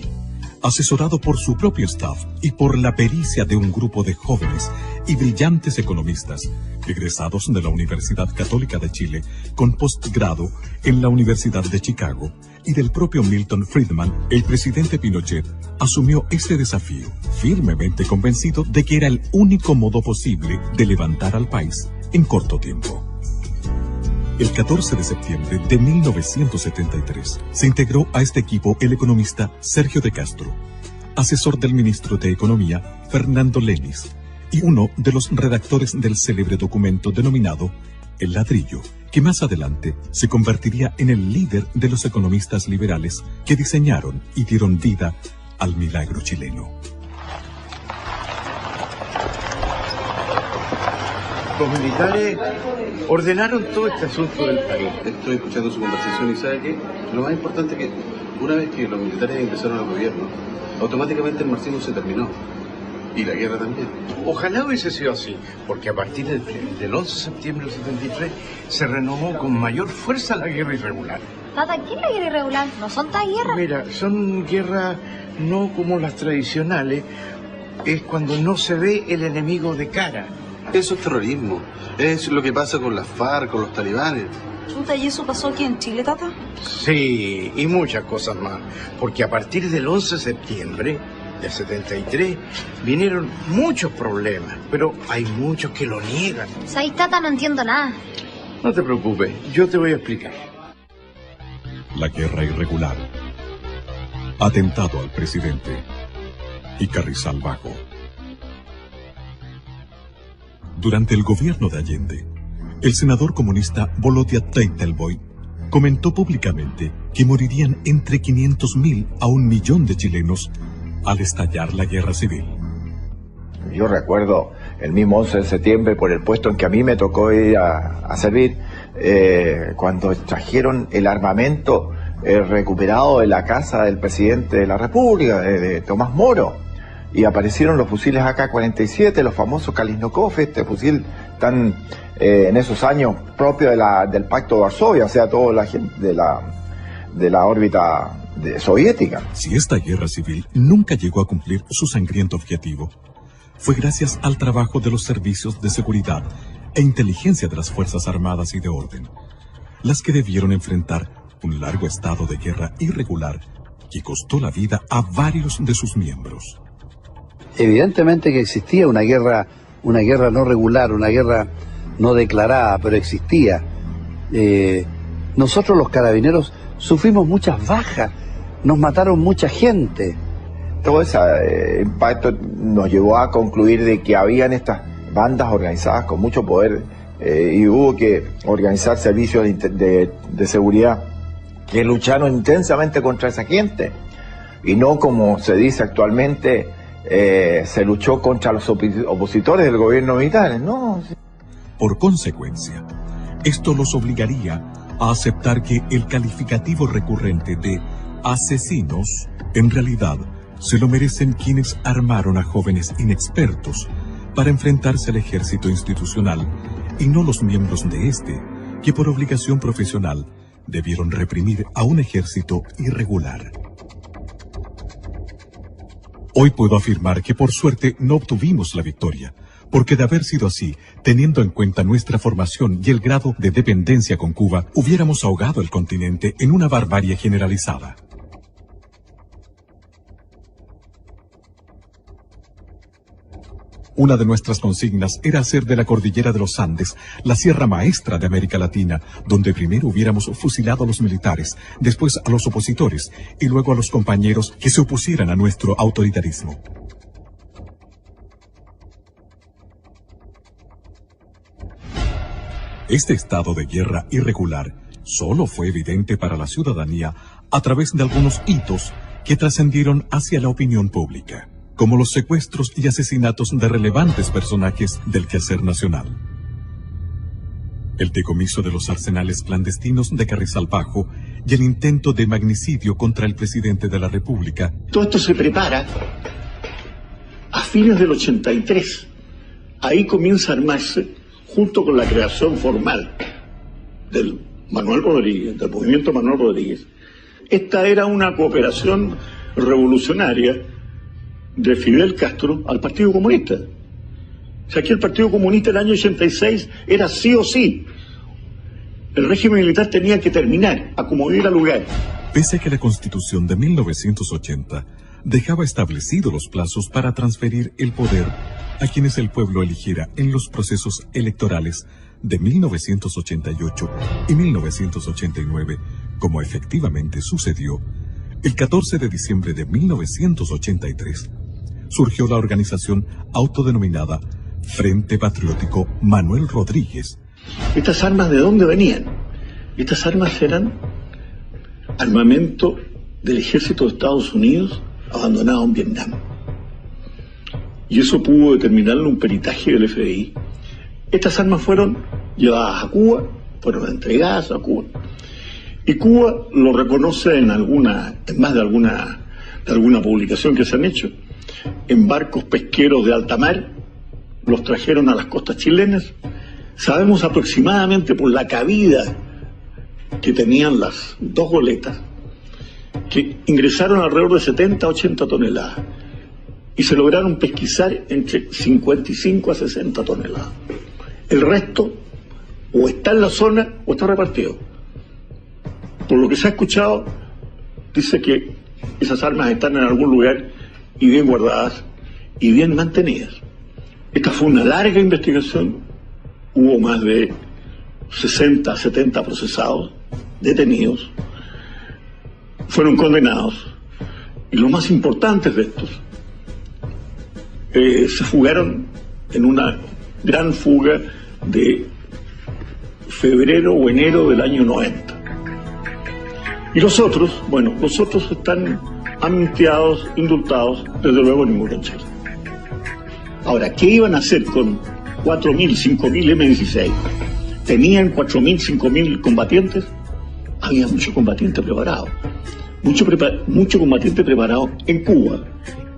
S5: asesorado por su propio staff y por la pericia de un grupo de jóvenes y brillantes economistas, egresados de la Universidad Católica de Chile, con postgrado en la Universidad de Chicago, y del propio Milton Friedman, el presidente Pinochet asumió este desafío, firmemente convencido de que era el único modo posible de levantar al país en corto tiempo. El 14 de septiembre de 1973 se integró a este equipo el economista Sergio de Castro, asesor del ministro de Economía Fernando Lenis y uno de los redactores del célebre documento denominado El Ladrillo, que más adelante se convertiría en el líder de los economistas liberales que diseñaron y dieron vida al milagro chileno.
S14: Los militares ordenaron todo este asunto del país. Estoy escuchando su conversación y sabe que lo más importante es que
S15: Una vez que los militares ingresaron al gobierno, automáticamente el marxismo se terminó. Y la guerra también.
S14: Ojalá hubiese sido así, porque a partir del 11 de septiembre del 73 se renovó con mayor fuerza la guerra irregular.
S16: Tata, ¿qué es la guerra irregular? ¿No son tan guerras?
S14: Mira, son guerras no como las tradicionales, es cuando no se ve el enemigo de cara.
S15: Eso es terrorismo. Es lo que pasa con las FARC, con los talibanes.
S16: Chuta, ¿y eso pasó aquí en Chile, Tata?
S14: Sí, y muchas cosas más, porque a partir del 11 de septiembre del 73 vinieron muchos problemas, pero hay muchos que lo niegan.
S16: ¿Sabes, Tata? No entiendo nada.
S14: No te preocupes, yo te voy a explicar.
S5: La guerra irregular, atentado al presidente y Carrizal Bajo. Durante el gobierno de Allende, el senador comunista Volodya Teitelboy comentó públicamente que morirían entre 500.000 a 1.000.000 de chilenos al estallar la guerra civil.
S7: Yo recuerdo el mismo 11 de septiembre, por el puesto en que a mí me tocó ir a servir, cuando trajeron el armamento recuperado de la casa del presidente de la República, de Tomás Moro, y aparecieron los fusiles AK-47, los famosos Kalashnikov, este fusil tan en esos años propio del Pacto de Varsovia, o sea, toda la gente de la órbita soviética.
S5: Si esta guerra civil nunca llegó a cumplir su sangriento objetivo, fue gracias al trabajo de los servicios de seguridad e inteligencia de las Fuerzas Armadas y de Orden, las que debieron enfrentar un largo estado de guerra irregular que costó la vida a varios de sus miembros.
S18: Evidentemente que existía una guerra no regular, una guerra no declarada, pero existía. Nosotros los carabineros sufrimos muchas bajas, nos mataron mucha gente.
S7: Todo ese impacto nos llevó a concluir de que habían estas bandas organizadas con mucho poder y hubo que organizar servicios de seguridad que lucharon intensamente contra esa gente y no como se dice actualmente se luchó contra los opositores del gobierno militar, ¿no?
S5: Por consecuencia, esto los obligaría a aceptar que el calificativo recurrente de asesinos en realidad se lo merecen quienes armaron a jóvenes inexpertos para enfrentarse al ejército institucional y no los miembros de este, que por obligación profesional debieron reprimir a un ejército irregular. Hoy puedo afirmar que por suerte no obtuvimos la victoria, porque de haber sido así, teniendo en cuenta nuestra formación y el grado de dependencia con Cuba, hubiéramos ahogado el continente en una barbarie generalizada. Una de nuestras consignas era hacer de la cordillera de los Andes la sierra maestra de América Latina, donde primero hubiéramos fusilado a los militares, después a los opositores y luego a los compañeros que se opusieran a nuestro autoritarismo. Este estado de guerra irregular solo fue evidente para la ciudadanía a través de algunos hitos que trascendieron hacia la opinión pública, como los secuestros y asesinatos de relevantes personajes del quehacer nacional. El decomiso de los arsenales clandestinos de Carrizal Bajo y el intento de magnicidio contra el presidente de la República.
S20: Todo esto se prepara a fines del 83. Ahí comienza a armarse, junto con la creación formal del Manuel Rodríguez, del movimiento Manuel Rodríguez. Esta era una cooperación revolucionaria de Fidel Castro al Partido Comunista. O sea, aquí el Partido Comunista en el año 86 era sí o sí. El régimen militar tenía que terminar, a como diera lugar.
S5: Pese a que la Constitución de 1980 dejaba establecidos los plazos para transferir el poder a quienes el pueblo eligiera en los procesos electorales de 1988 y 1989, como efectivamente sucedió, el 14 de diciembre de 1983, surgió la organización autodenominada Frente Patriótico Manuel Rodríguez.
S20: ¿Estas armas de dónde venían? Estas armas eran armamento del ejército de Estados Unidos abandonado en Vietnam. Y eso pudo determinarlo un peritaje del FBI. Estas armas fueron llevadas a Cuba, fueron entregadas a Cuba. Y Cuba lo reconoce en más de alguna publicación que se han hecho. En barcos pesqueros de alta mar, los trajeron a las costas chilenas. Sabemos aproximadamente por la cabida que tenían las dos goletas, que ingresaron alrededor de 70 a 80 toneladas y se lograron pesquisar entre 55 a 60 toneladas. El resto o está en la zona o está repartido. Por lo que se ha escuchado, dice que esas armas están en algún lugar y bien guardadas y bien mantenidas. Esta fue una larga investigación, hubo más de 60, 70 procesados, detenidos, fueron condenados, y los más importantes de estos se fugaron en una gran fuga de febrero o enero del año 90. Y los otros, bueno, los otros están amnistiados, indultados, desde luego ninguno en Chile. Ahora, ¿qué iban a hacer con 4.000, 5.000 M-16? ¿Tenían 4.000, 5.000 combatientes? Había mucho combatiente preparado. Mucho combatiente preparado en Cuba,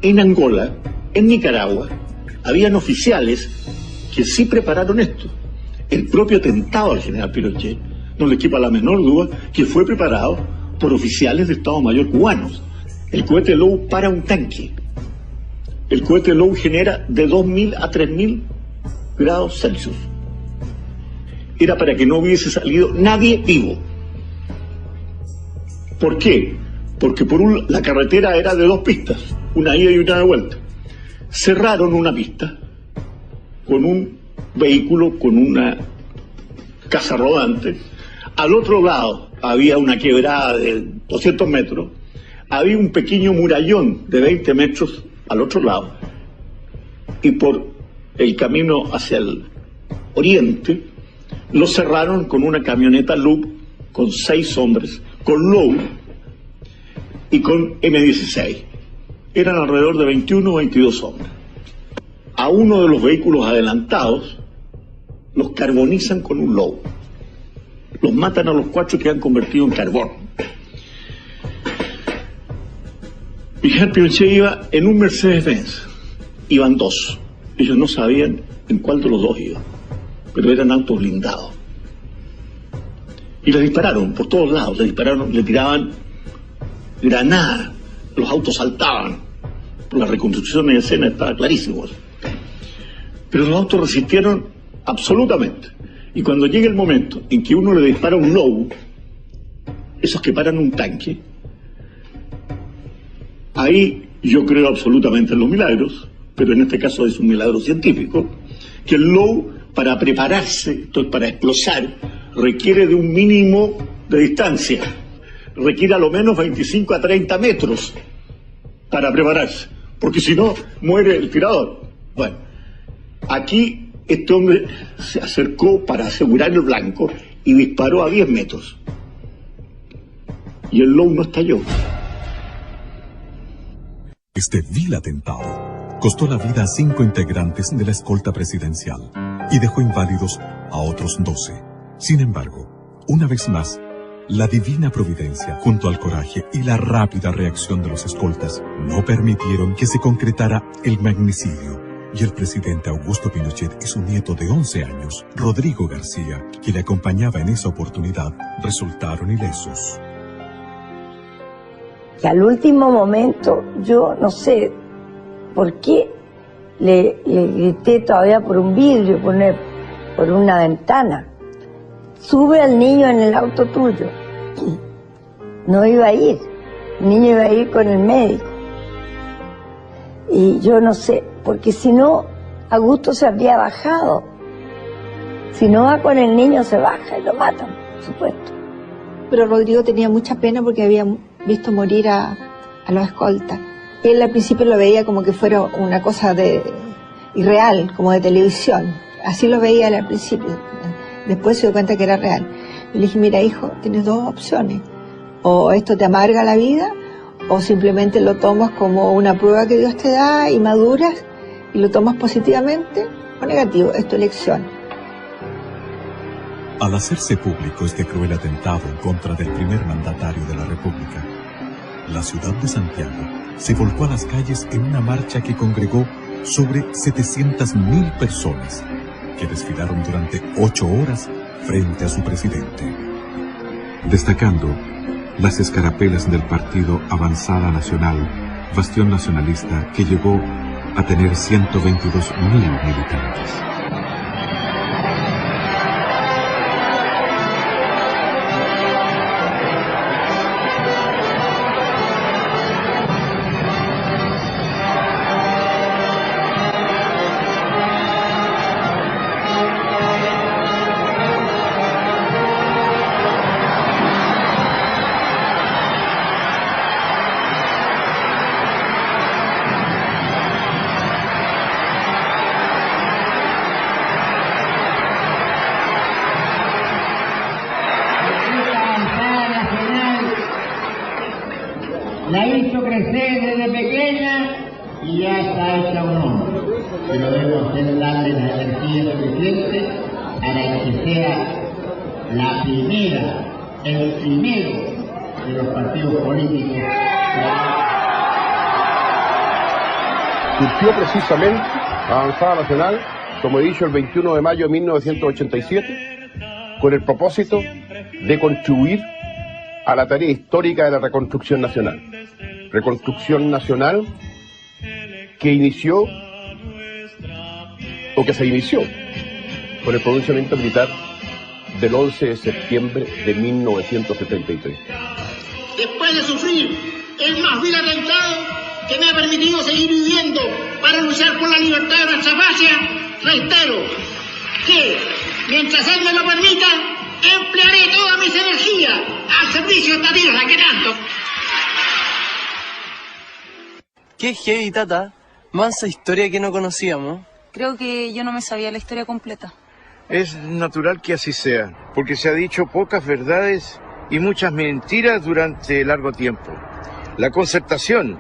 S20: en Angola, en Nicaragua. Habían oficiales que sí prepararon esto. El propio atentado al general Pinochet, no le quepa la menor duda, que fue preparado por oficiales de Estado Mayor cubanos. El cohete Low para un tanque. El cohete Low genera de 2.000 a 3.000 grados Celsius. Era para que no hubiese salido nadie vivo. ¿Por qué? Porque la carretera era de 2 pistas, una ida y una de vuelta. Cerraron una pista con un vehículo, con una casa rodante. Al otro lado había una quebrada de 200 metros. Había un pequeño murallón de 20 metros al otro lado. Y por el camino hacia el oriente lo cerraron con una camioneta Loop con 6 hombres, con Low y con M-16. Eran alrededor de 21 o 22 hombres. A uno de los vehículos adelantados los carbonizan con un Low. Los matan a los 4 que han convertido en carbón. Miguel Pinochet iba en un Mercedes-Benz. Iban 2. Ellos no sabían en cuál de los 2 iba, pero eran autos blindados. Y les dispararon por todos lados, le tiraban granadas, los autos saltaban. Por la reconstrucción de escena estaba clarísimo. Pero los autos resistieron absolutamente. Y cuando llega el momento en que uno le dispara un Low, esos que paran un tanque, ahí yo creo absolutamente en los milagros, pero en este caso es un milagro científico, que el Low, para prepararse, entonces para explosar, requiere de un mínimo de distancia, requiere a lo menos 25 a 30 metros para prepararse, porque si no, muere el tirador. Bueno, aquí este hombre se acercó para asegurar el blanco y disparó a 10 metros. Y el Low no estalló.
S5: Este vil atentado costó la vida a 5 integrantes de la escolta presidencial y dejó inválidos a otros 12. Sin embargo, una vez más, la divina providencia, junto al coraje y la rápida reacción de los escoltas, no permitieron que se concretara el magnicidio, y el presidente Augusto Pinochet y su nieto de 11 años, Rodrigo García, que le acompañaba en esa oportunidad, resultaron ilesos.
S9: Y al último momento, yo no sé por qué le grité todavía por un vidrio, por una ventana: sube al niño en el auto tuyo. No iba a ir, el niño iba a ir con el médico. Y yo no sé, porque si no, Augusto se habría bajado. Si no va con el niño, se baja y lo matan, por supuesto.
S17: Pero Rodrigo tenía mucha pena porque había visto morir a los escoltas. Él al principio lo veía como que fuera una cosa irreal, como de televisión. Así lo veía él al principio. Después se dio cuenta que era real. Y le dije: mira, hijo, tienes 2 opciones. O esto te amarga la vida, o simplemente lo tomas como una prueba que Dios te da y maduras y lo tomas positivamente o negativo. Es tu elección.
S5: Al hacerse público este cruel atentado en contra del primer mandatario de la República, la ciudad de Santiago se volcó a las calles en una marcha que congregó sobre 700.000 personas, que desfilaron durante 8 horas frente a su presidente. Destacando las escarapelas del partido Avanzada Nacional, bastión nacionalista que llegó a tener 122.000 militantes.
S2: La hizo crecer desde pequeña y ya está hecha un hombre. Pero debo hacer darle la energía suficiente para que sea el primero de los partidos políticos.
S24: Surgió precisamente Avanzada Nacional, como he dicho, el 21 de mayo de 1987, con el propósito de contribuir a la tarea histórica de la reconstrucción nacional. Reconstrucción nacional que inició, o que se inició, con el pronunciamiento militar del 11 de septiembre de 1973.
S2: Después de sufrir el más vil atentado que me ha permitido seguir viviendo para luchar por la libertad de nuestra patria, reitero que, mientras él me lo permita, emplearé todas mis energías al servicio de esta tierra que tanto.
S8: Qué heavy, tata. Mansa historia que no conocíamos.
S16: Creo que yo no me sabía la historia completa.
S14: Es natural que así sea, porque se ha dicho pocas verdades y muchas mentiras durante largo tiempo. La Concertación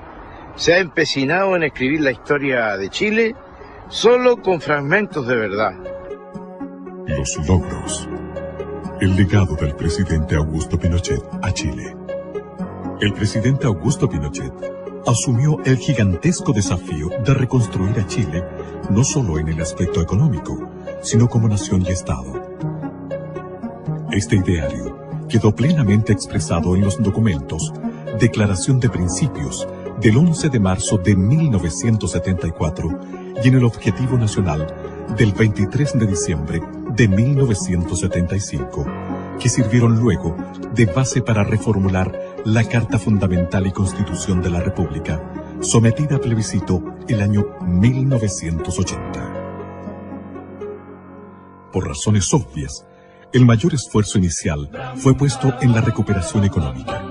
S14: se ha empecinado en escribir la historia de Chile solo con fragmentos de verdad.
S5: Los logros. El legado del presidente Augusto Pinochet a Chile. El presidente Augusto Pinochet asumió el gigantesco desafío de reconstruir a Chile no solo en el aspecto económico, sino como nación y Estado. Este ideario quedó plenamente expresado en los documentos Declaración de Principios del 11 de marzo de 1974 y en el Objetivo Nacional del 23 de diciembre de 1975, que sirvieron luego de base para reformular la Carta Fundamental y Constitución de la República, sometida a plebiscito el año 1980. Por razones obvias, el mayor esfuerzo inicial fue puesto en la recuperación económica.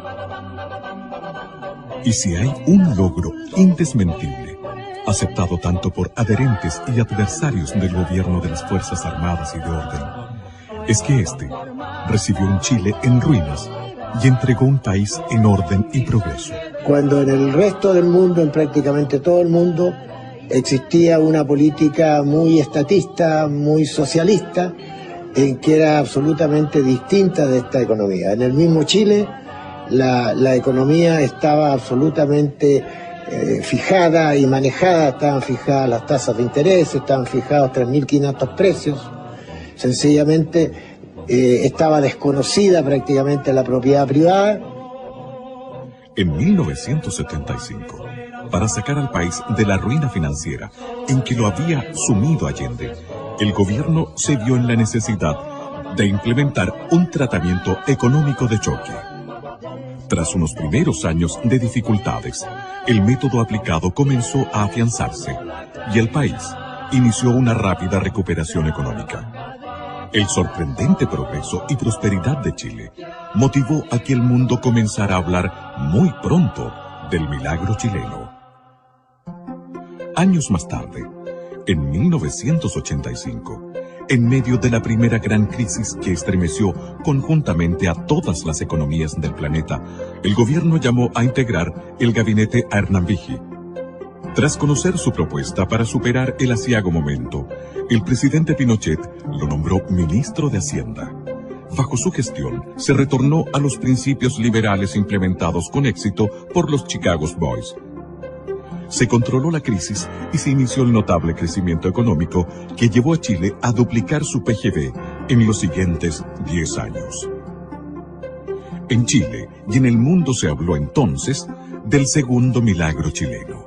S5: Y si hay un logro indesmentible, aceptado tanto por adherentes y adversarios del gobierno de las Fuerzas Armadas y de Orden, es que este recibió un Chile en ruinas y entregó un país en orden y progreso.
S13: Cuando en el resto del mundo, en prácticamente todo el mundo, existía una política muy estatista, muy socialista, en que era absolutamente distinta de esta economía. En el mismo Chile, la economía estaba absolutamente fijada y manejada, estaban fijadas las tasas de interés, estaban fijados 3.500 precios, sencillamente estaba desconocida prácticamente la propiedad privada.
S5: En 1975, para sacar al país de la ruina financiera en que lo había sumido Allende, el gobierno se vio en la necesidad de implementar un tratamiento económico de choque. Tras unos primeros años de dificultades, el método aplicado comenzó a afianzarse y el país inició una rápida recuperación económica. El sorprendente progreso y prosperidad de Chile motivó a que el mundo comenzara a hablar muy pronto del milagro chileno. Años más tarde, en 1985, en medio de la primera gran crisis que estremeció conjuntamente a todas las economías del planeta, el gobierno llamó a integrar el gabinete a Hernán Vigi. Tras conocer su propuesta para superar el aciago momento, el presidente Pinochet lo nombró ministro de Hacienda. Bajo su gestión, se retornó a los principios liberales implementados con éxito por los Chicago Boys. Se controló la crisis y se inició el notable crecimiento económico que llevó a Chile a duplicar su PGB en los siguientes 10 años. En Chile y en el mundo se habló entonces del segundo milagro chileno.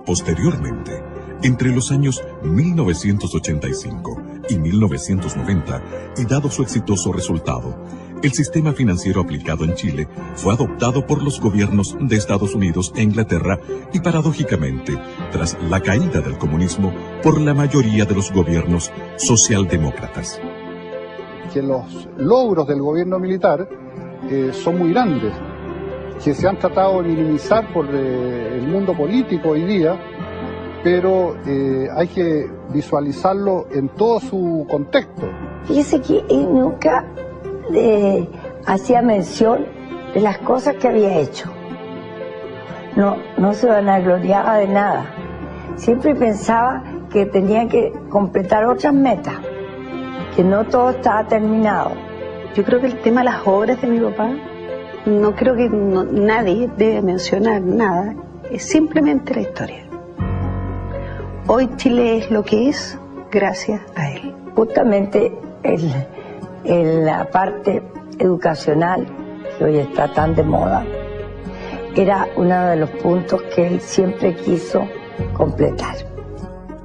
S5: Posteriormente, entre los años 1985 y 1990, y dado su exitoso resultado, el sistema financiero aplicado en Chile fue adoptado por los gobiernos de Estados Unidos e Inglaterra y, paradójicamente, tras la caída del comunismo, por la mayoría de los gobiernos socialdemócratas.
S24: Que los logros del gobierno militar son muy grandes, que se han tratado de minimizar por el mundo político hoy día, pero hay que visualizarlo en todo su contexto.
S9: Fíjese que él nunca hacía mención de las cosas que había hecho. No se vanagloriaba de nada. Siempre pensaba que tenía que completar otras metas, que no todo estaba terminado.
S3: Yo creo que el tema de las obras de mi papá, no creo que nadie debe mencionar nada, es simplemente la historia. Hoy Chile es lo que es gracias a él.
S9: Justamente la parte educacional, que hoy está tan de moda, era uno de los puntos que él siempre quiso completar.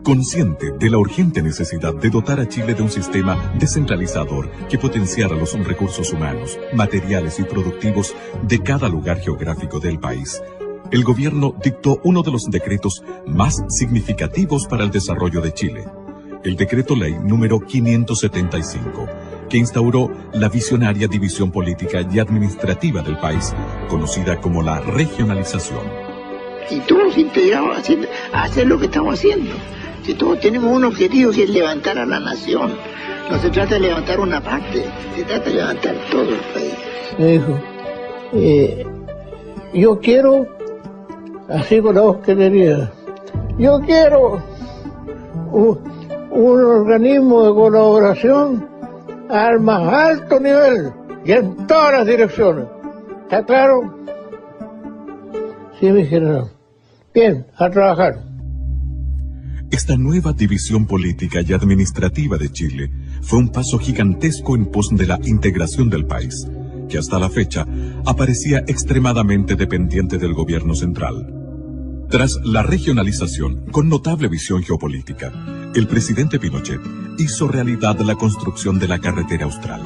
S5: Consciente de la urgente necesidad de dotar a Chile de un sistema descentralizador que potenciara los recursos humanos, materiales y productivos de cada lugar geográfico del país, el gobierno dictó uno de los decretos más significativos para el desarrollo de Chile, el Decreto Ley número 575, que instauró la visionaria división política y administrativa del país, conocida como la regionalización.
S13: Y todos integrados a hacer lo que estamos haciendo. Si todos tenemos un objetivo que es levantar a la nación. No se trata de levantar una parte, se trata de levantar todo el país. Me dijo, yo quiero, así con la voz que tenía, yo quiero un organismo de colaboración al más alto nivel y en todas las direcciones. ¿Está claro? Sí, mi general. Bien, a trabajar.
S5: Esta nueva división política y administrativa de Chile fue un paso gigantesco en pos de la integración del país, que hasta la fecha aparecía extremadamente dependiente del gobierno central. Tras la regionalización, con notable visión geopolítica, el presidente Pinochet hizo realidad la construcción de la carretera austral,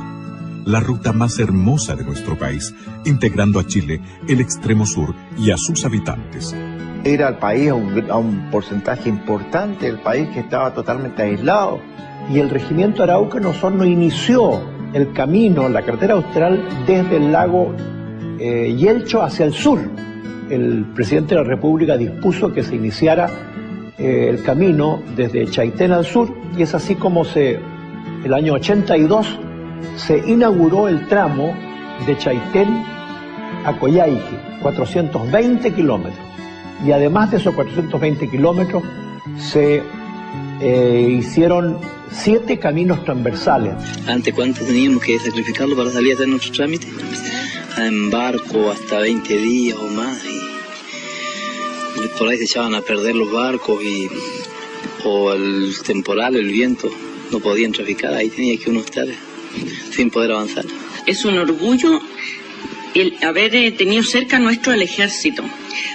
S5: la ruta más hermosa de nuestro país, integrando a Chile, el extremo sur y a sus habitantes.
S7: Era el país a un porcentaje importante del país que estaba totalmente aislado.
S6: Y el regimiento Arauca no inició el camino, la carretera austral, desde el lago Yelcho hacia el sur. El presidente de la República dispuso que se iniciara el camino desde Chaitén al sur, y es así como el año 82 se inauguró el tramo de Chaitén a Coyhaique, 420 kilómetros. Y además de esos 420 kilómetros se hicieron 7 caminos transversales. ¿Ante cuánto teníamos que sacrificarlo para salir a hacer nuestro trámite? En barco hasta 20 días o más, y por ahí se echaban a perder los barcos o el temporal, el viento, no podían traficar, ahí tenía que uno estar sin poder avanzar.
S19: Es un orgullo el haber tenido cerca nuestro al ejército,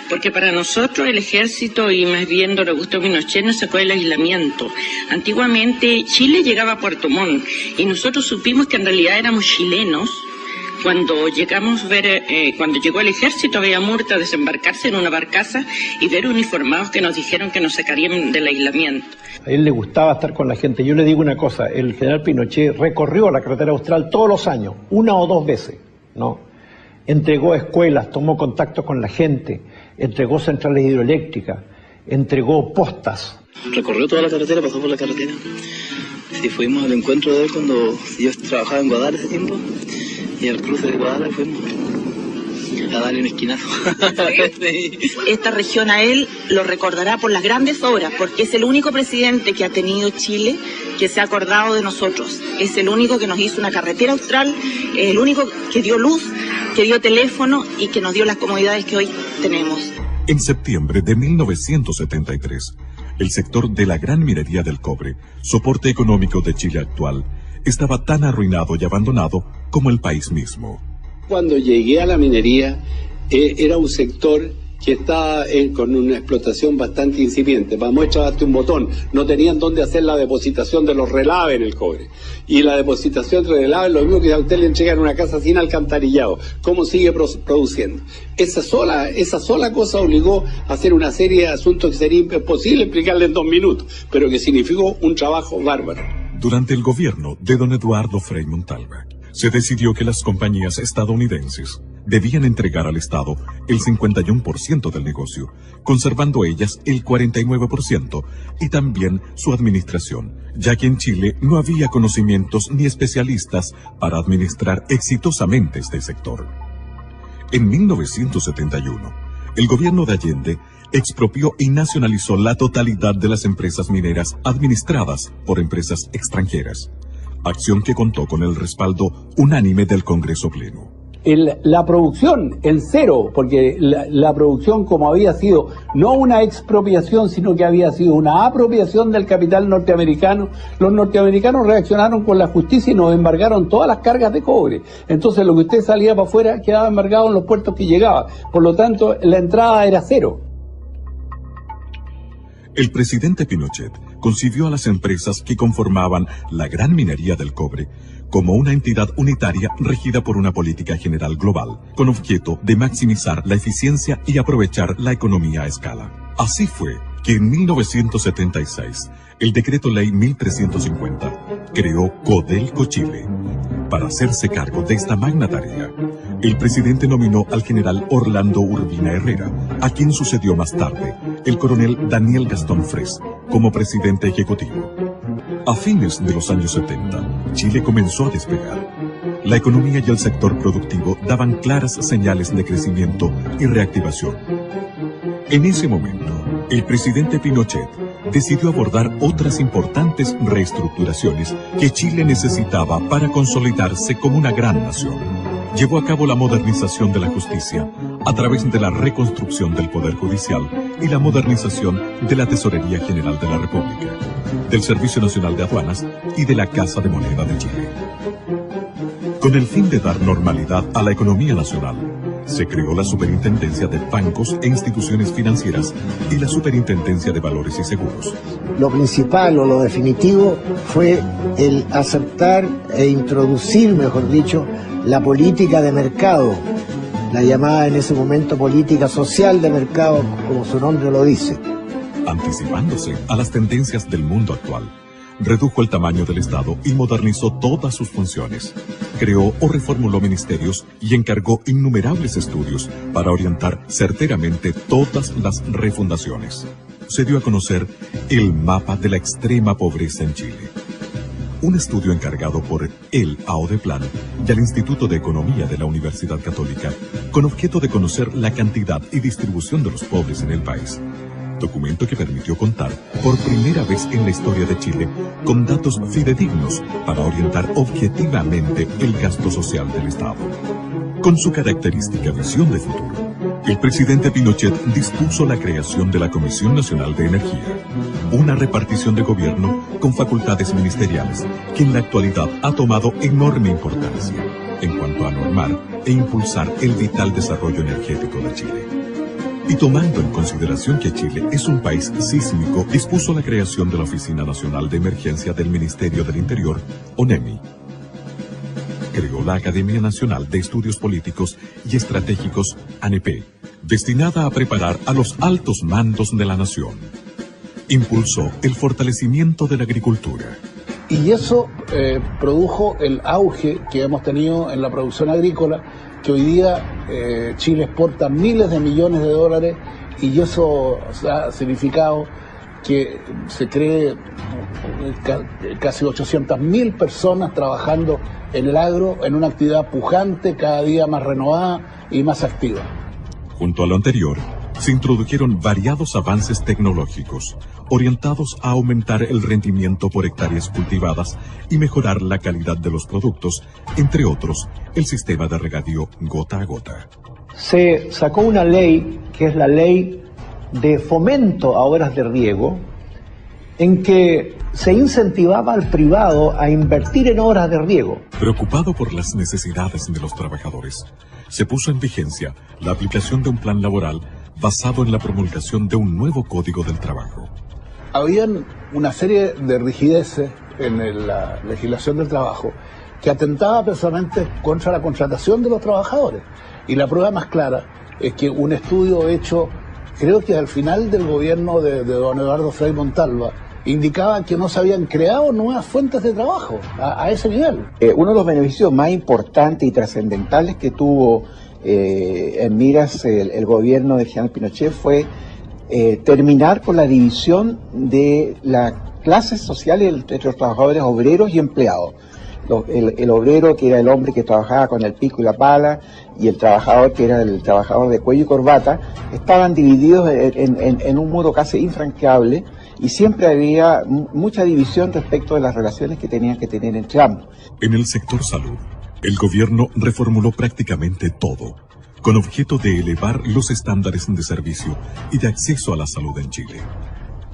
S19: porque para nosotros el ejército, y más bien don Augusto Pinochet, nos sacó del aislamiento. Antiguamente Chile llegaba a Puerto Montt y nosotros supimos que en realidad éramos chilenos. Cuando llegamos a ver, cuando llegó el ejército, había muerto a desembarcarse en una barcaza y ver uniformados que nos dijeron que nos sacarían del aislamiento.
S6: A él le gustaba estar con la gente. Yo le digo una cosa, el general Pinochet recorrió la carretera austral todos los años, 1 o 2 veces, ¿no? Entregó escuelas, tomó contacto con la gente, entregó centrales hidroeléctricas, entregó postas. Recorrió toda la carretera, pasó por la carretera. Sí, fuimos al encuentro de él cuando yo trabajaba en Guadalajara ese tiempo, y al cruce de Guadalajara fuimos.
S8: A darle un esquinazo.
S19: Esta región a él lo recordará por las grandes obras, porque es el único presidente que ha tenido Chile que se ha acordado de nosotros. Es el único que nos hizo una carretera austral, es el único que dio luz, que dio teléfono y que nos dio las comodidades que hoy tenemos.
S5: En septiembre de 1973, el sector de la gran minería del cobre, soporte económico de Chile actual, estaba tan arruinado y abandonado como el país mismo.
S12: Cuando llegué a la minería, era un sector que estaba con una explotación bastante incipiente. Para muestra, darte un botón. No tenían dónde hacer la depositación de los relaves en el cobre. Y la depositación de relaves, lo mismo que a usted le entregan una casa sin alcantarillado. ¿Cómo sigue produciendo? Esa sola cosa obligó a hacer una serie de asuntos que sería imposible explicarle en 2 minutos, pero que significó un trabajo bárbaro.
S5: Durante el gobierno de don Eduardo Frei Montalva, se decidió que las compañías estadounidenses debían entregar al Estado el 51% del negocio, conservando ellas el 49% y también su administración, ya que en Chile no había conocimientos ni especialistas para administrar exitosamente este sector. En 1971, el gobierno de Allende expropió y nacionalizó la totalidad de las empresas mineras administradas por empresas extranjeras, acción que contó con el respaldo unánime del Congreso Pleno.
S12: La producción en cero, porque la producción, como había sido no una expropiación, sino que había sido una apropiación del capital norteamericano, los norteamericanos reaccionaron con la justicia y nos embargaron todas las cargas de cobre. Entonces lo que usted salía para afuera quedaba embargado en los puertos que llegaba. Por lo tanto, la entrada era cero.
S5: El presidente Pinochet concibió a las empresas que conformaban la gran minería del cobre como una entidad unitaria regida por una política general global, con objeto de maximizar la eficiencia y aprovechar la economía a escala. Así fue que en 1976, el Decreto Ley 1350 creó Codelco Chile. Para hacerse cargo de esta magna tarea, el presidente nominó al general Orlando Urbina Herrera, a quien sucedió más tarde el coronel Daniel Gastón Fres, como presidente ejecutivo. A fines de los años 70, Chile comenzó a despegar. La economía y el sector productivo daban claras señales de crecimiento y reactivación. En ese momento, el presidente Pinochet decidió abordar otras importantes reestructuraciones que Chile necesitaba para consolidarse como una gran nación. Llevó a cabo la modernización de la justicia a través de la reconstrucción del Poder Judicial y la modernización de la Tesorería General de la República, del Servicio Nacional de Aduanas y de la Casa de Moneda de Chile. Con el fin de dar normalidad a la economía nacional, se creó la Superintendencia de Bancos e Instituciones Financieras y la Superintendencia de Valores y Seguros.
S13: Lo principal o lo definitivo fue el aceptar e introducir, mejor dicho, la política de mercado, la llamada en ese momento política social de mercado, como su nombre lo dice.
S5: Anticipándose a las tendencias del mundo actual, redujo el tamaño del Estado y modernizó todas sus funciones. Creó o reformuló ministerios y encargó innumerables estudios para orientar certeramente todas las refundaciones. Se dio a conocer el mapa de la extrema pobreza en Chile. Un estudio encargado por el AODEPLAN y al Instituto de Economía de la Universidad Católica, con objeto de conocer la cantidad y distribución de los pobres en el país. Documento que permitió contar por primera vez en la historia de Chile con datos fidedignos para orientar objetivamente el gasto social del Estado. Con su característica visión de futuro, el presidente Pinochet dispuso la creación de la Comisión Nacional de Energía, una repartición de gobierno con facultades ministeriales que en la actualidad ha tomado enorme importancia en cuanto a normar e impulsar el vital desarrollo energético de Chile. Y tomando en consideración que Chile es un país sísmico, dispuso la creación de la Oficina Nacional de Emergencia del Ministerio del Interior, ONEMI. Creó la Academia Nacional de Estudios Políticos y Estratégicos, ANEP, destinada a preparar a los altos mandos de la nación. Impulsó el fortalecimiento de la agricultura.
S12: Y eso produjo el auge que hemos tenido en la producción agrícola, que hoy día Chile exporta miles de millones de dólares, y eso ha significado que se cree casi 800.000 personas trabajando en el agro, en una actividad pujante, cada día más renovada y más activa.
S5: Junto a lo anterior, se introdujeron variados avances tecnológicos orientados a aumentar el rendimiento por hectáreas cultivadas y mejorar la calidad de los productos, entre otros, el sistema de regadío gota a gota.
S6: Se sacó una ley, que es la ley de fomento a obras de riego, en que se incentivaba al privado a invertir en obras de riego.
S5: Preocupado por las necesidades de los trabajadores, se puso en vigencia la aplicación de un plan laboral basado en la promulgación de un nuevo Código del Trabajo.
S12: Habían una serie de rigideces en la legislación del trabajo que atentaba precisamente contra la contratación de los trabajadores. Y la prueba más clara es que un estudio hecho, creo que al final del gobierno de don Eduardo Frei Montalva, indicaba que no se habían creado nuevas fuentes de trabajo a ese nivel.
S4: Uno de los beneficios más importantes y trascendentales que tuvo en miras el gobierno del general Pinochet fue terminar con la división de las clases sociales entre los trabajadores obreros y empleados. El obrero, que era el hombre que trabajaba con el pico y la pala, y el trabajador, que era el trabajador de cuello y corbata, estaban divididos en un modo casi infranqueable, y siempre había mucha división respecto de las relaciones que tenían que tener entre ambos.
S5: En el sector salud, el gobierno reformuló prácticamente todo, con objeto de elevar los estándares de servicio y de acceso a la salud en Chile.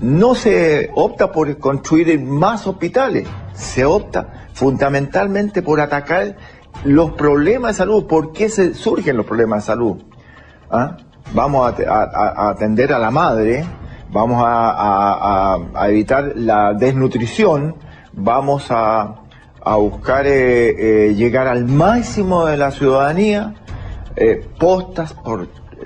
S7: No se opta por construir más hospitales, se opta fundamentalmente por atacar los problemas de salud. ¿Por qué surgen los problemas de salud? Vamos a atender a la madre, vamos a evitar la desnutrición, vamos a buscar llegar al máximo de la ciudadanía, postas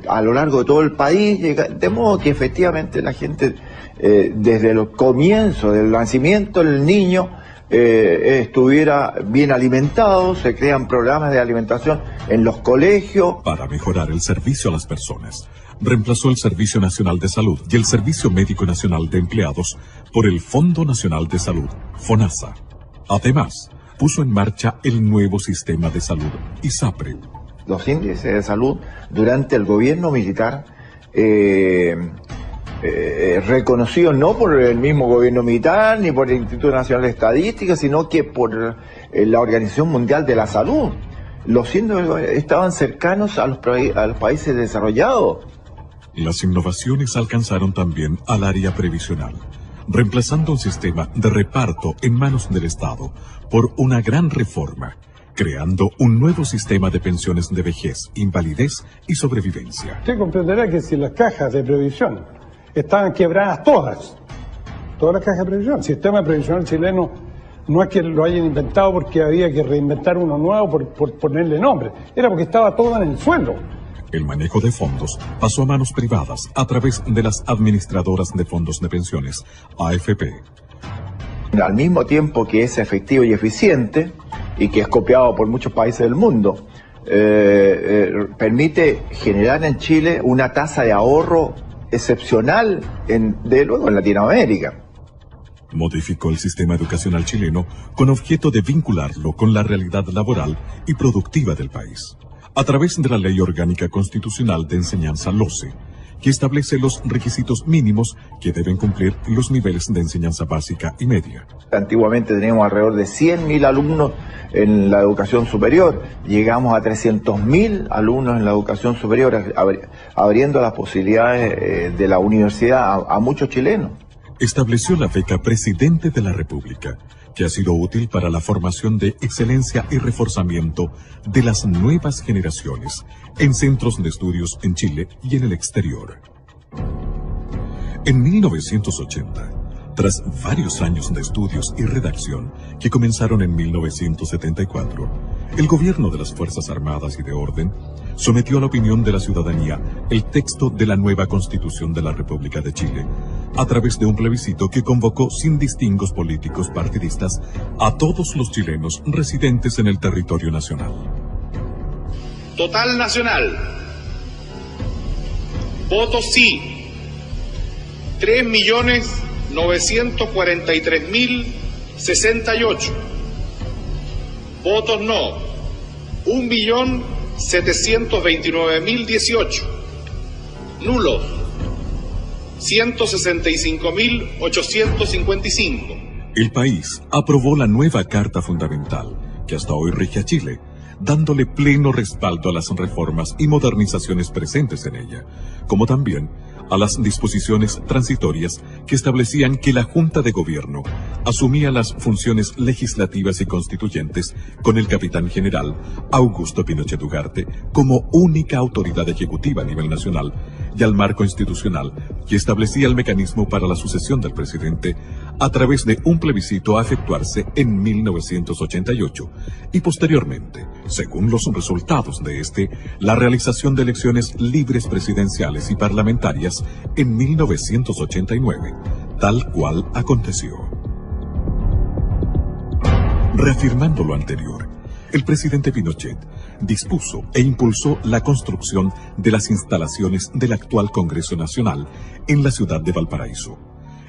S7: a lo largo de todo el país, de modo que efectivamente la gente, desde los comienzos del nacimiento del niño, estuviera bien alimentado. Se crean programas de alimentación en los colegios.
S5: Para mejorar el servicio a las personas, reemplazó el Servicio Nacional de Salud y el Servicio Médico Nacional de Empleados por el Fondo Nacional de Salud, FONASA. Además, puso en marcha el nuevo sistema de salud, ISAPRE.
S7: Los índices de salud durante el gobierno militar, reconocidos no por el mismo gobierno militar ni por el Instituto Nacional de Estadística, sino que por la Organización Mundial de la Salud. Los índices estaban cercanos a los países desarrollados.
S5: Las innovaciones alcanzaron también al área previsional, reemplazando un sistema de reparto en manos del Estado por una gran reforma, creando un nuevo sistema de pensiones de vejez, invalidez y sobrevivencia.
S21: Usted comprenderá que si las cajas de previsión estaban quebradas todas las cajas de previsión, el sistema previsional chileno no es que lo hayan inventado porque había que reinventar uno nuevo por ponerle nombre, era porque estaba todo en el suelo.
S5: El manejo de fondos pasó a manos privadas a través de las administradoras de fondos de pensiones, AFP.
S7: Al mismo tiempo que es efectivo y eficiente, y que es copiado por muchos países del mundo, permite generar en Chile una tasa de ahorro excepcional, de luego en Latinoamérica.
S5: Modificó el sistema educacional chileno con objeto de vincularlo con la realidad laboral y productiva del país, a través de la Ley Orgánica Constitucional de Enseñanza LOCE, que establece los requisitos mínimos que deben cumplir los niveles de enseñanza básica y media.
S7: Antiguamente teníamos alrededor de 100.000 alumnos en la educación superior, llegamos a 300.000 alumnos en la educación superior, abriendo las posibilidades de la universidad a muchos chilenos.
S5: Estableció la beca Presidente de la República, que ha sido útil para la formación de excelencia y reforzamiento de las nuevas generaciones en centros de estudios en Chile y en el exterior. En 1980, tras varios años de estudios y redacción que comenzaron en 1974, el gobierno de las Fuerzas Armadas y de Orden sometió a la opinión de la ciudadanía el texto de la nueva Constitución de la República de Chile, a través de un plebiscito que convocó sin distingos políticos partidistas a todos los chilenos residentes en el territorio nacional.
S22: Total nacional. Votos sí, 3.300.000.
S1: 943.068. Votos no, 1.729.018. Nulos, 165.855.
S5: El país aprobó la nueva Carta Fundamental, que hasta hoy rige a Chile, dándole pleno respaldo a las reformas y modernizaciones presentes en ella, como también a las disposiciones transitorias que establecían que la Junta de Gobierno asumía las funciones legislativas y constituyentes con el capitán general Augusto Pinochet Ugarte como única autoridad ejecutiva a nivel nacional, y al marco institucional que establecía el mecanismo para la sucesión del presidente a través de un plebiscito a efectuarse en 1988 y posteriormente, según los resultados de este, la realización de elecciones libres presidenciales y parlamentarias en 1989, tal cual aconteció. Reafirmando lo anterior, el presidente Pinochet dispuso e impulsó la construcción de las instalaciones del actual Congreso Nacional en la ciudad de Valparaíso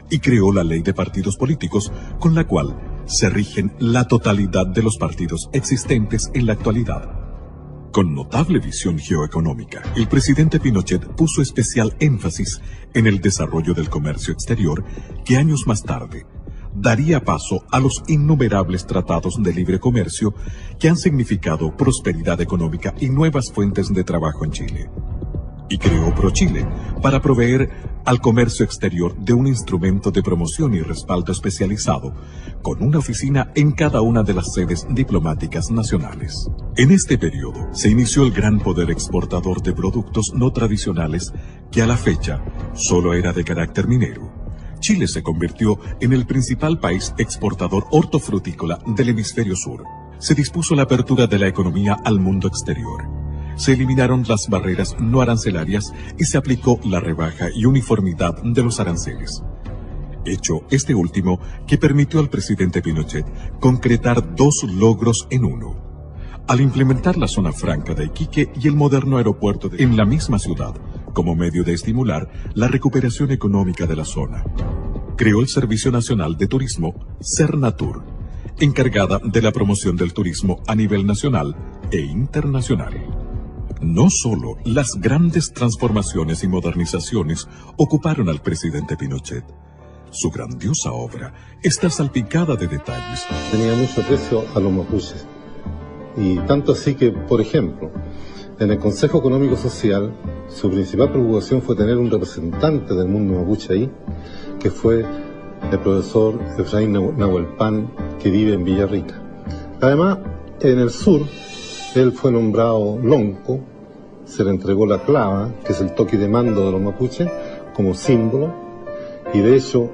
S5: y creó la ley de partidos políticos con la cual se rigen la totalidad de los partidos existentes en la actualidad. Con notable visión geoeconómica, el presidente Pinochet puso especial énfasis en el desarrollo del comercio exterior que años más tarde daría paso a los innumerables tratados de libre comercio que han significado prosperidad económica y nuevas fuentes de trabajo en Chile. Y creó ProChile para proveer al comercio exterior de un instrumento de promoción y respaldo especializado, con una oficina en cada una de las sedes diplomáticas nacionales. En este periodo se inició el gran poder exportador de productos no tradicionales que a la fecha solo era de carácter minero. Chile se convirtió en el principal país exportador hortofrutícola del hemisferio sur. Se dispuso la apertura de la economía al mundo exterior. Se eliminaron las barreras no arancelarias y se aplicó la rebaja y uniformidad de los aranceles. Hecho este último que permitió al presidente Pinochet concretar dos logros en uno. Al implementar la zona franca de Iquique y el moderno aeropuerto en la misma ciudad, como medio de estimular la recuperación económica de la zona. Creó el Servicio Nacional de Turismo, Sernatur, encargada de la promoción del turismo a nivel nacional e internacional. No solo las grandes transformaciones y modernizaciones ocuparon al presidente Pinochet. Su grandiosa obra está salpicada de detalles.
S11: Tenía mucho aprecio a los mapuches. Y tanto así que, por ejemplo, en el Consejo Económico Social, su principal preocupación fue tener un representante del mundo mapuche ahí, que fue el profesor Efraín Nahuelpan, que vive en Villarrica. Además, en el sur, él fue nombrado lonco, se le entregó la clava, que es el toque de mando de los mapuches, como símbolo, y de hecho,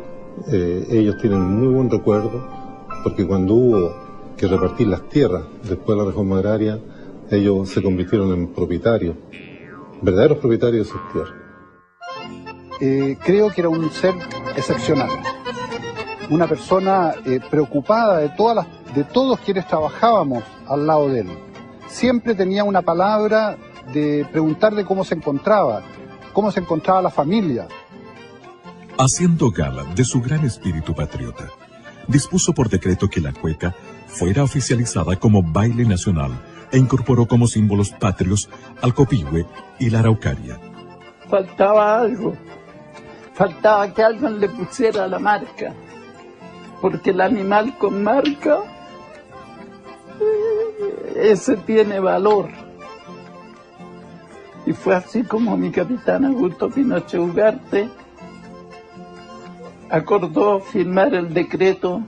S11: ellos tienen muy buen recuerdo, porque cuando hubo que repartir las tierras después de la reforma agraria, ellos se convirtieron en propietarios, verdaderos propietarios de sus tierras.
S22: Creo que era un ser excepcional, una persona preocupada de todos quienes trabajábamos al lado de él. Siempre tenía una palabra de preguntarle cómo se encontraba la familia.
S5: Haciendo gala de su gran espíritu patriota, dispuso por decreto que la cueca fuera oficializada como baile nacional e incorporó como símbolos patrios al copihue y la araucaria.
S23: Faltaba algo, faltaba que alguien le pusiera la marca, porque el animal con marca, ese tiene valor. Y fue así como mi capitán Augusto Pinochet Ugarte acordó firmar el decreto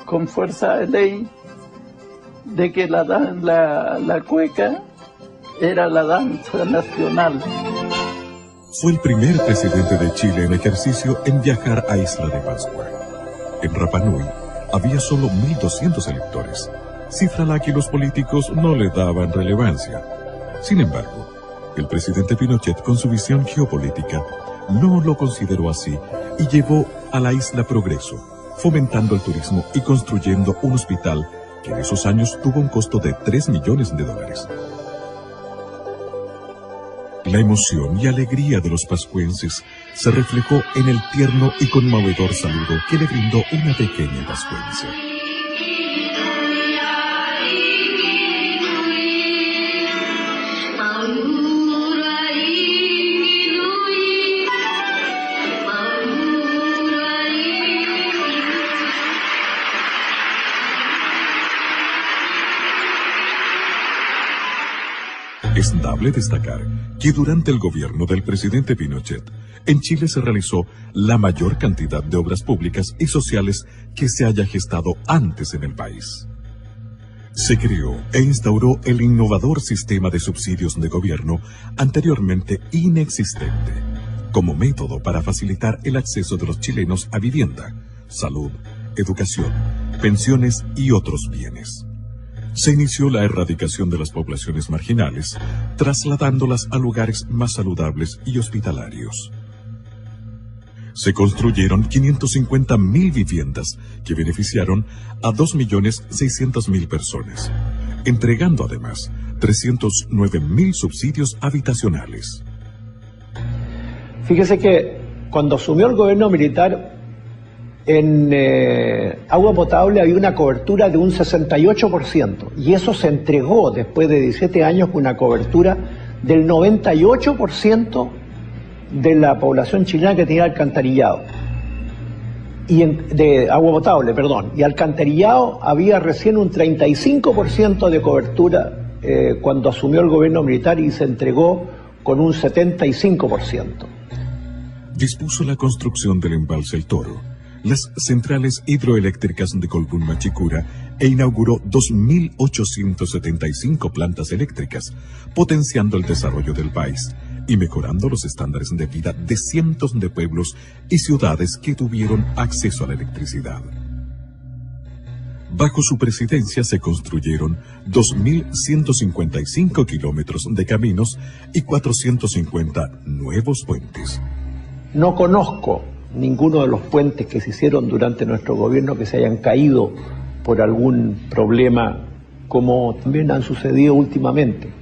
S23: con fuerza de ley de que la cueca era la danza nacional.
S5: Fue el primer presidente de Chile en ejercicio en viajar a Isla de Pascua. En Rapa Nui había solo 1.200 electores, cifra a la que los políticos no le daban relevancia. Sin embargo, el presidente Pinochet, con su visión geopolítica, no lo consideró así y llevó a la isla progreso, fomentando el turismo y construyendo un hospital que en esos años tuvo un costo de $3 millones. La emoción y alegría de los pascuenses se reflejó en el tierno y conmovedor saludo que le brindó una pequeña pascuense. Es dable destacar que durante el gobierno del presidente Pinochet, en Chile se realizó la mayor cantidad de obras públicas y sociales que se haya gestado antes en el país. Se creó e instauró el innovador sistema de subsidios de gobierno anteriormente inexistente, como método para facilitar el acceso de los chilenos a vivienda, salud, educación, pensiones y otros bienes. Se inició la erradicación de las poblaciones marginales, trasladándolas a lugares más saludables y hospitalarios. Se construyeron 550.000 viviendas que beneficiaron a 2.600.000 personas, entregando además 309.000 subsidios habitacionales.
S6: Fíjese que cuando asumió el gobierno militar, en agua potable había una cobertura de un 68%, y eso se entregó después de 17 años con una cobertura del 98% de la población chilena que tenía alcantarillado. De agua potable, perdón. Y alcantarillado había recién un 35% de cobertura cuando asumió el gobierno militar, y se entregó con un 75%.
S5: Dispuso la construcción del embalse El Toro, las centrales hidroeléctricas de Colbún Machicura e inauguró 2.875 plantas eléctricas, potenciando el desarrollo del país y mejorando los estándares de vida de cientos de pueblos y ciudades que tuvieron acceso a la electricidad. Bajo su presidencia se construyeron 2.155 kilómetros de caminos y 450 nuevos puentes.
S6: No conozco ninguno de los puentes que se hicieron durante nuestro gobierno que se hayan caído por algún problema, como también han sucedido últimamente.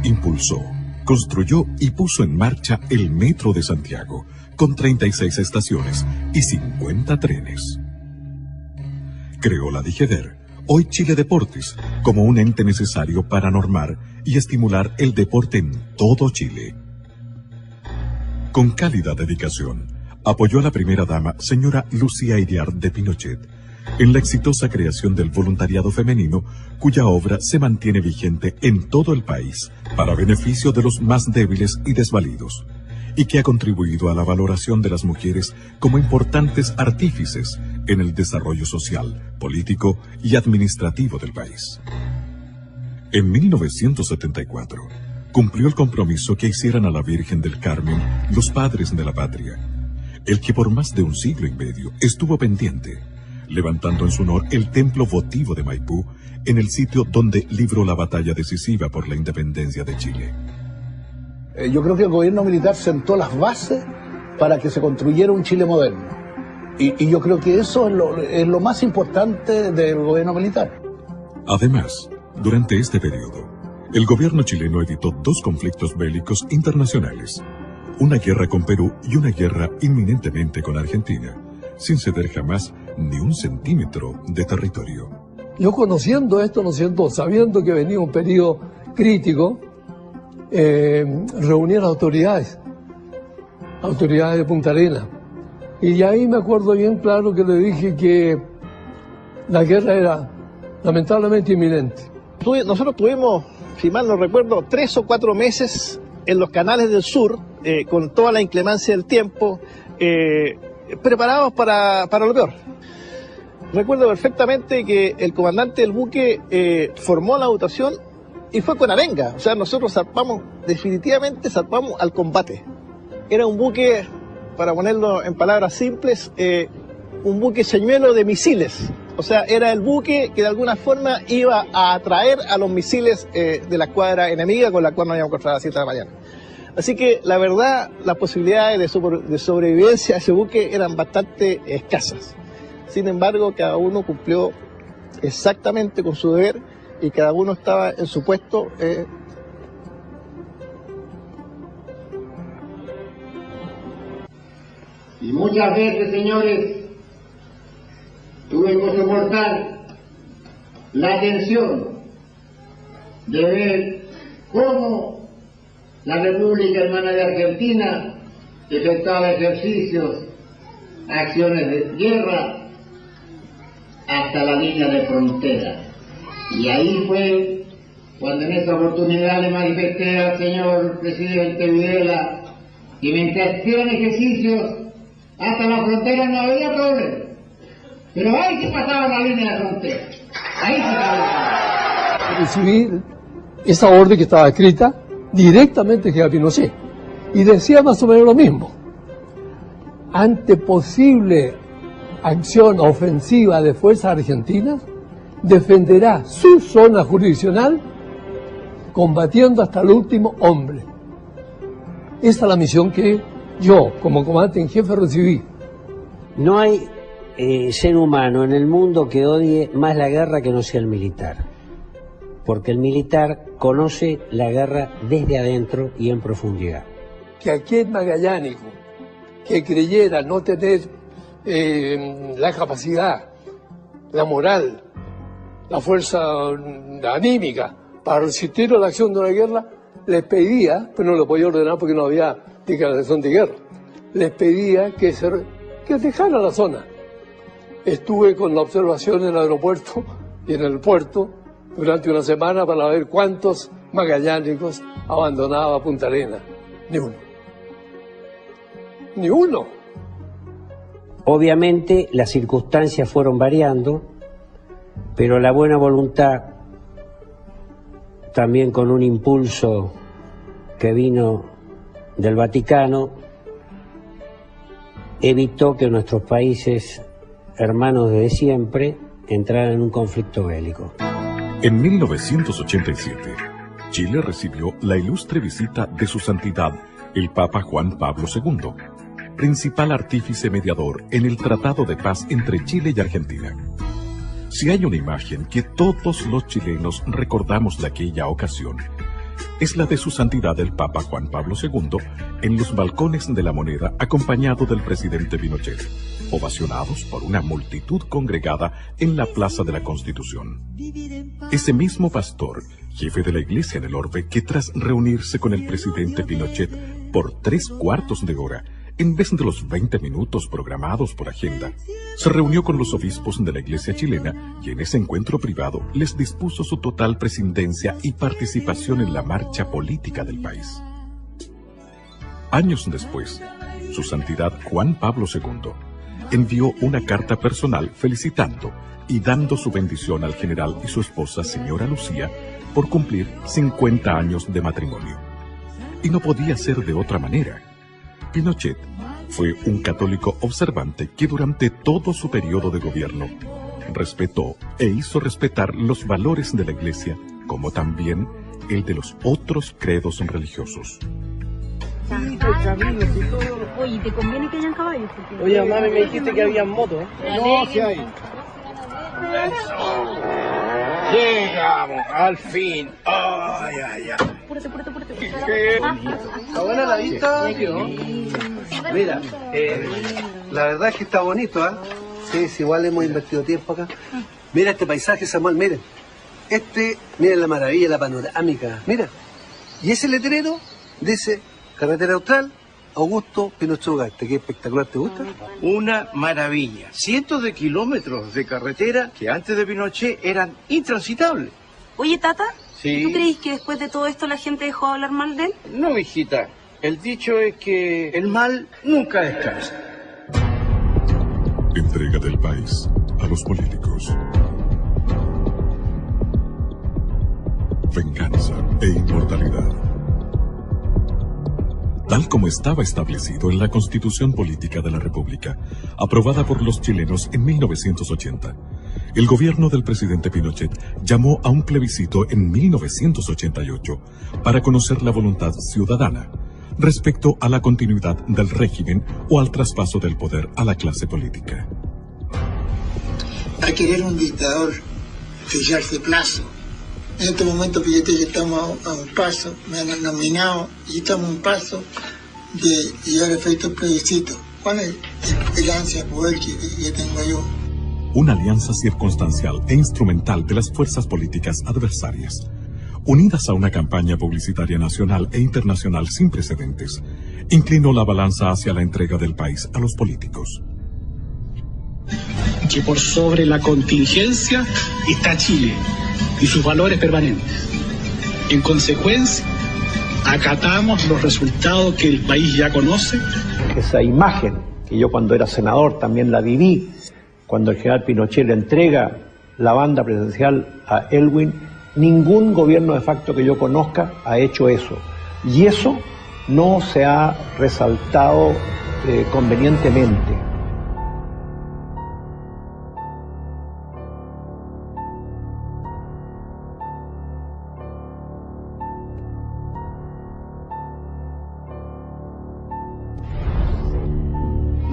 S5: Impulsó, construyó y puso en marcha el Metro de Santiago, con 36 estaciones y 50 trenes. Creó la DIGEDER, hoy Chile Deportes, como un ente necesario para normar y estimular el deporte en todo Chile. Con cálida dedicación, apoyó a la primera dama, señora Lucía Iriart de Pinochet, en la exitosa creación del voluntariado femenino, cuya obra se mantiene vigente en todo el país para beneficio de los más débiles y desvalidos, y que ha contribuido a la valoración de las mujeres como importantes artífices en el desarrollo social, político y administrativo del país. En 1974, cumplió el compromiso que hicieran a la Virgen del Carmen los padres de la patria, el que por más de un siglo y medio estuvo pendiente, levantando en su honor el templo votivo de Maipú, en el sitio donde libró la batalla decisiva por la independencia de Chile.
S12: Yo creo que el gobierno militar sentó las bases para que se construyera un Chile moderno. Y yo creo que eso es lo más importante del gobierno militar.
S5: Además, durante este periodo, el gobierno chileno evitó 2 conflictos bélicos internacionales, una guerra con Perú y una guerra inminentemente con Argentina, sin ceder jamás ni un centímetro de territorio.
S10: Yo conociendo esto, ¿no es cierto?, sabiendo que venía un periodo crítico, reuní a las autoridades de Punta Arenas, y ahí me acuerdo bien claro que le dije que la guerra era lamentablemente inminente.
S15: Nosotros tuvimos, si mal no recuerdo, 3 o 4 meses en los canales del sur, con toda la inclemencia del tiempo, preparados para lo peor. Recuerdo perfectamente que el comandante del buque formó la dotación y fue con arenga. O sea, nosotros definitivamente zarpamos al combate. Era un buque, para ponerlo en palabras simples, un buque señuelo de misiles. O sea, era el buque que de alguna forma iba a atraer a los misiles de la escuadra enemiga con la cual nos íbamos a encontrar a las 7 de la mañana. Así que, la verdad, las posibilidades de sobrevivencia a ese buque eran bastante escasas. Sin embargo, cada uno cumplió exactamente con su deber y cada uno estaba en su puesto
S2: Y muchas veces, señores, tuve que soportar la tensión de ver cómo la República Hermana de Argentina efectuaba ejercicios, acciones de guerra hasta la línea de frontera. Y ahí fue cuando en esa oportunidad le manifesté al señor presidente Videla que mientras hicieran ejercicios hasta la frontera no había problema. Pero ahí sí pasaba la línea de frontera. Ahí sí pasaba.
S10: Recibí esa orden que estaba escrita directamente que a Pinochet. Y decía más o menos lo mismo. Ante posible acción ofensiva de fuerzas argentinas, defenderá su zona jurisdiccional combatiendo hasta el último hombre. Esa es la misión que yo, como comandante en jefe, recibí.
S17: No hay ser humano en el mundo que odie más la guerra que no sea el militar. Porque el militar conoce la guerra desde adentro y en profundidad.
S10: Que aquel magallánico que creyera no tener la capacidad, la moral, la fuerza anímica para resistir a la acción de una guerra, les pedía, pero no lo podía ordenar porque no había declaración de guerra, les pedía que dejara la zona. Estuve con la observación en el aeropuerto y en el puerto durante una semana para ver cuántos magallánicos abandonaba Punta Arenas. Ni uno. Ni uno.
S17: Obviamente las circunstancias fueron variando, pero la buena voluntad, también con un impulso que vino del Vaticano, evitó que nuestros países hermanos desde siempre entraran en un conflicto bélico.
S5: En 1987, Chile recibió la ilustre visita de su santidad, el Papa Juan Pablo II, principal artífice mediador en el Tratado de Paz entre Chile y Argentina. Si hay una imagen que todos los chilenos recordamos de aquella ocasión, es la de su santidad el Papa Juan Pablo II en los balcones de la Moneda acompañado del presidente Pinochet, ovacionados por una multitud congregada en la Plaza de la Constitución. Ese mismo pastor, jefe de la iglesia en el Orbe, que tras reunirse con el presidente Pinochet por 3/4 de hora, en vez de los 20 minutos programados por agenda, se reunió con los obispos de la iglesia chilena y en ese encuentro privado les dispuso su total presidencia y participación en la marcha política del país. Años después, su santidad Juan Pablo II envió una carta personal felicitando y dando su bendición al general y su esposa, señora Lucía, por cumplir 50 años de matrimonio. Y no podía ser de otra manera. Pinochet fue un católico observante que durante todo su periodo de gobierno respetó e hizo respetar los valores de la Iglesia, como también el de los otros credos religiosos.
S16: Oye, ¿te conviene que hayan caballos?
S8: Oye, mami, me dijiste que había motos.
S24: No, sí hay.
S14: Llegamos, al fin. Ay, ay, ay.
S16: Apúrate.
S12: ¿Está buena la vista? Mira, la verdad es que está bonito, ¿ah? Sí, igual hemos invertido tiempo acá. Mira este paisaje, Samuel, miren. Miren la maravilla, la panorámica. Mira. Y ese letrero dice Carretera Austral, Augusto Pinochet Ugarte. Qué espectacular, ¿te gusta?
S14: Una maravilla. Cientos de kilómetros de carretera que antes de Pinochet eran intransitables.
S16: Oye, Tata,
S14: Sí.
S16: ¿tú crees que después de todo esto la gente dejó de hablar mal de él?
S14: No, hijita. El dicho es que el mal nunca descansa.
S5: Entrega del país a los políticos. Venganza e inmortalidad. Tal como estaba establecido en la Constitución Política de la República, aprobada por los chilenos en 1980, el gobierno del presidente Pinochet llamó a un plebiscito en 1988 para conocer la voluntad ciudadana respecto a la continuidad del régimen o al traspaso del poder a la clase política.
S18: A querer un dictador fijarse plazo. En este momento fíjate que estamos a un paso, me han nominado y estamos a un paso de llegar a efecto plebiscito. ¿Cuál es el ansia de poder que tengo yo?
S5: Una alianza circunstancial e instrumental de las fuerzas políticas adversarias, unidas a una campaña publicitaria nacional e internacional sin precedentes, inclinó la balanza hacia la entrega del país a los políticos.
S3: Que por sobre la contingencia está Chile y sus valores permanentes. En consecuencia, acatamos los resultados que el país ya conoce.
S6: Esa imagen, que yo cuando era senador también la viví, cuando el general Pinochet le entrega la banda presidencial a Elwin, ningún gobierno de facto que yo conozca ha hecho eso. Y eso no se ha resaltado convenientemente.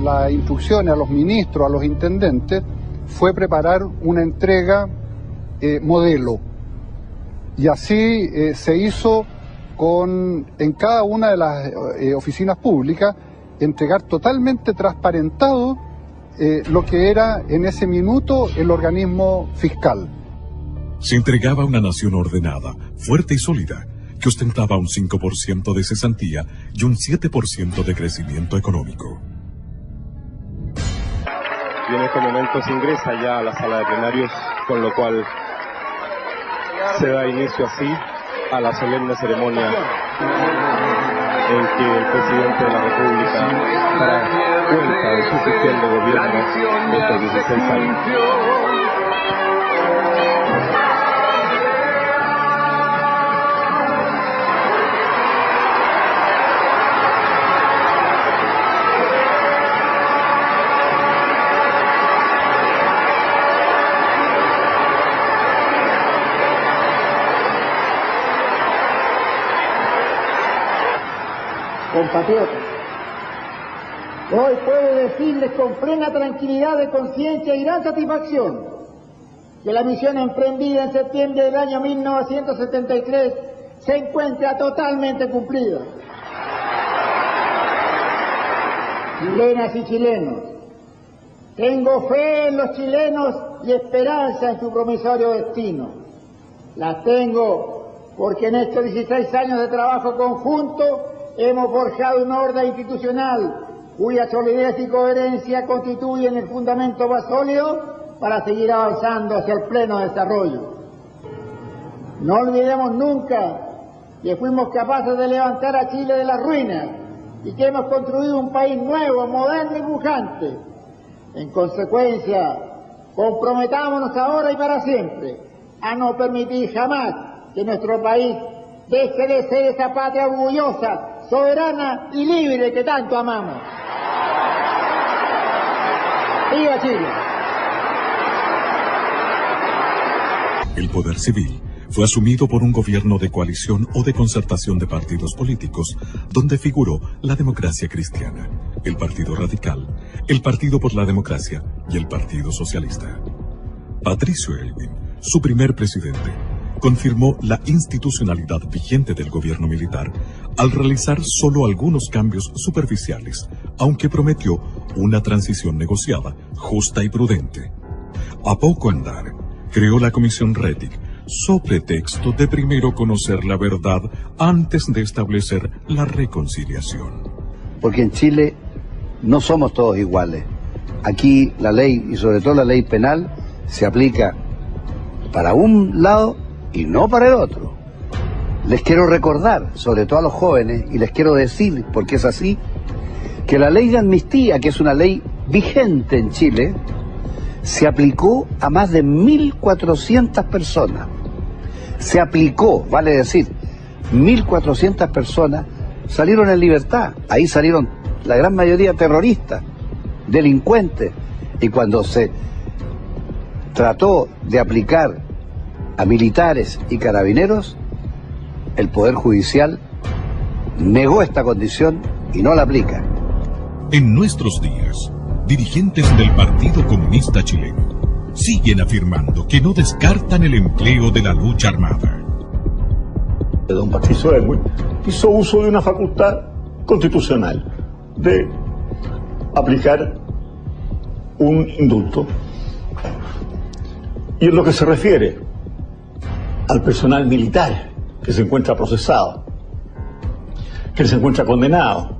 S22: Las instrucciones a los ministros, a los intendentes, fue preparar una entrega modelo. Y así se hizo en cada una de las oficinas públicas, entregar totalmente transparentado lo que era en ese minuto el organismo fiscal.
S5: Se entregaba a una nación ordenada, fuerte y sólida, que ostentaba un 5% de cesantía y un 7% de crecimiento económico.
S9: Y en este momento se ingresa ya a la sala de plenarios, con lo cual se da inicio así a la solemne ceremonia en que el presidente de la República dará cuenta de su gestión de gobierno de estos 16 años.
S2: Compatriotas, hoy puedo decirles con plena tranquilidad de conciencia y gran satisfacción que la misión emprendida en septiembre del año 1973 se encuentra totalmente cumplida. Chilenas y chilenos, tengo fe en los chilenos y esperanza en su promisorio destino. Las tengo porque en estos 16 años de trabajo conjunto hemos forjado una orden institucional cuya solidez y coherencia constituyen el fundamento más sólido para seguir avanzando hacia el pleno desarrollo. No olvidemos nunca que fuimos capaces de levantar a Chile de las ruinas y que hemos construido un país nuevo, moderno y pujante. En consecuencia, comprometámonos ahora y para siempre a no permitir jamás que nuestro país deje de ser esa patria orgullosa, soberana y libre que tanto amamos. ¡Viva Chile!
S5: El poder civil fue asumido por un gobierno de coalición o de concertación de partidos políticos, donde figuró la Democracia Cristiana, el Partido Radical, el Partido por la Democracia y el Partido Socialista. Patricio Elwin, su primer presidente, confirmó la institucionalidad vigente del gobierno militar al realizar solo algunos cambios superficiales, aunque prometió una transición negociada, justa y prudente. A poco andar, creó la Comisión Rettig, so pretexto de primero conocer la verdad antes de establecer la reconciliación.
S19: Porque en Chile no somos todos iguales. Aquí la ley, y sobre todo la ley penal, se aplica para un lado y no para el otro. Les quiero recordar, sobre todo a los jóvenes, y les quiero decir, porque es así, que la ley de amnistía, que es una ley vigente en Chile, se aplicó a más de 1.400 personas. Se aplicó, vale decir, 1.400 personas salieron en libertad. Ahí salieron la gran mayoría terroristas, delincuentes, y cuando se trató de aplicar a militares y carabineros, el Poder Judicial negó esta condición y no la aplica.
S5: En nuestros días, dirigentes del Partido Comunista Chileno siguen afirmando que no descartan el empleo de la lucha armada.
S20: Don Patricio Elwin hizo uso de una facultad constitucional de aplicar un indulto. Y en lo que se refiere al personal militar que se encuentra procesado, que se encuentra condenado,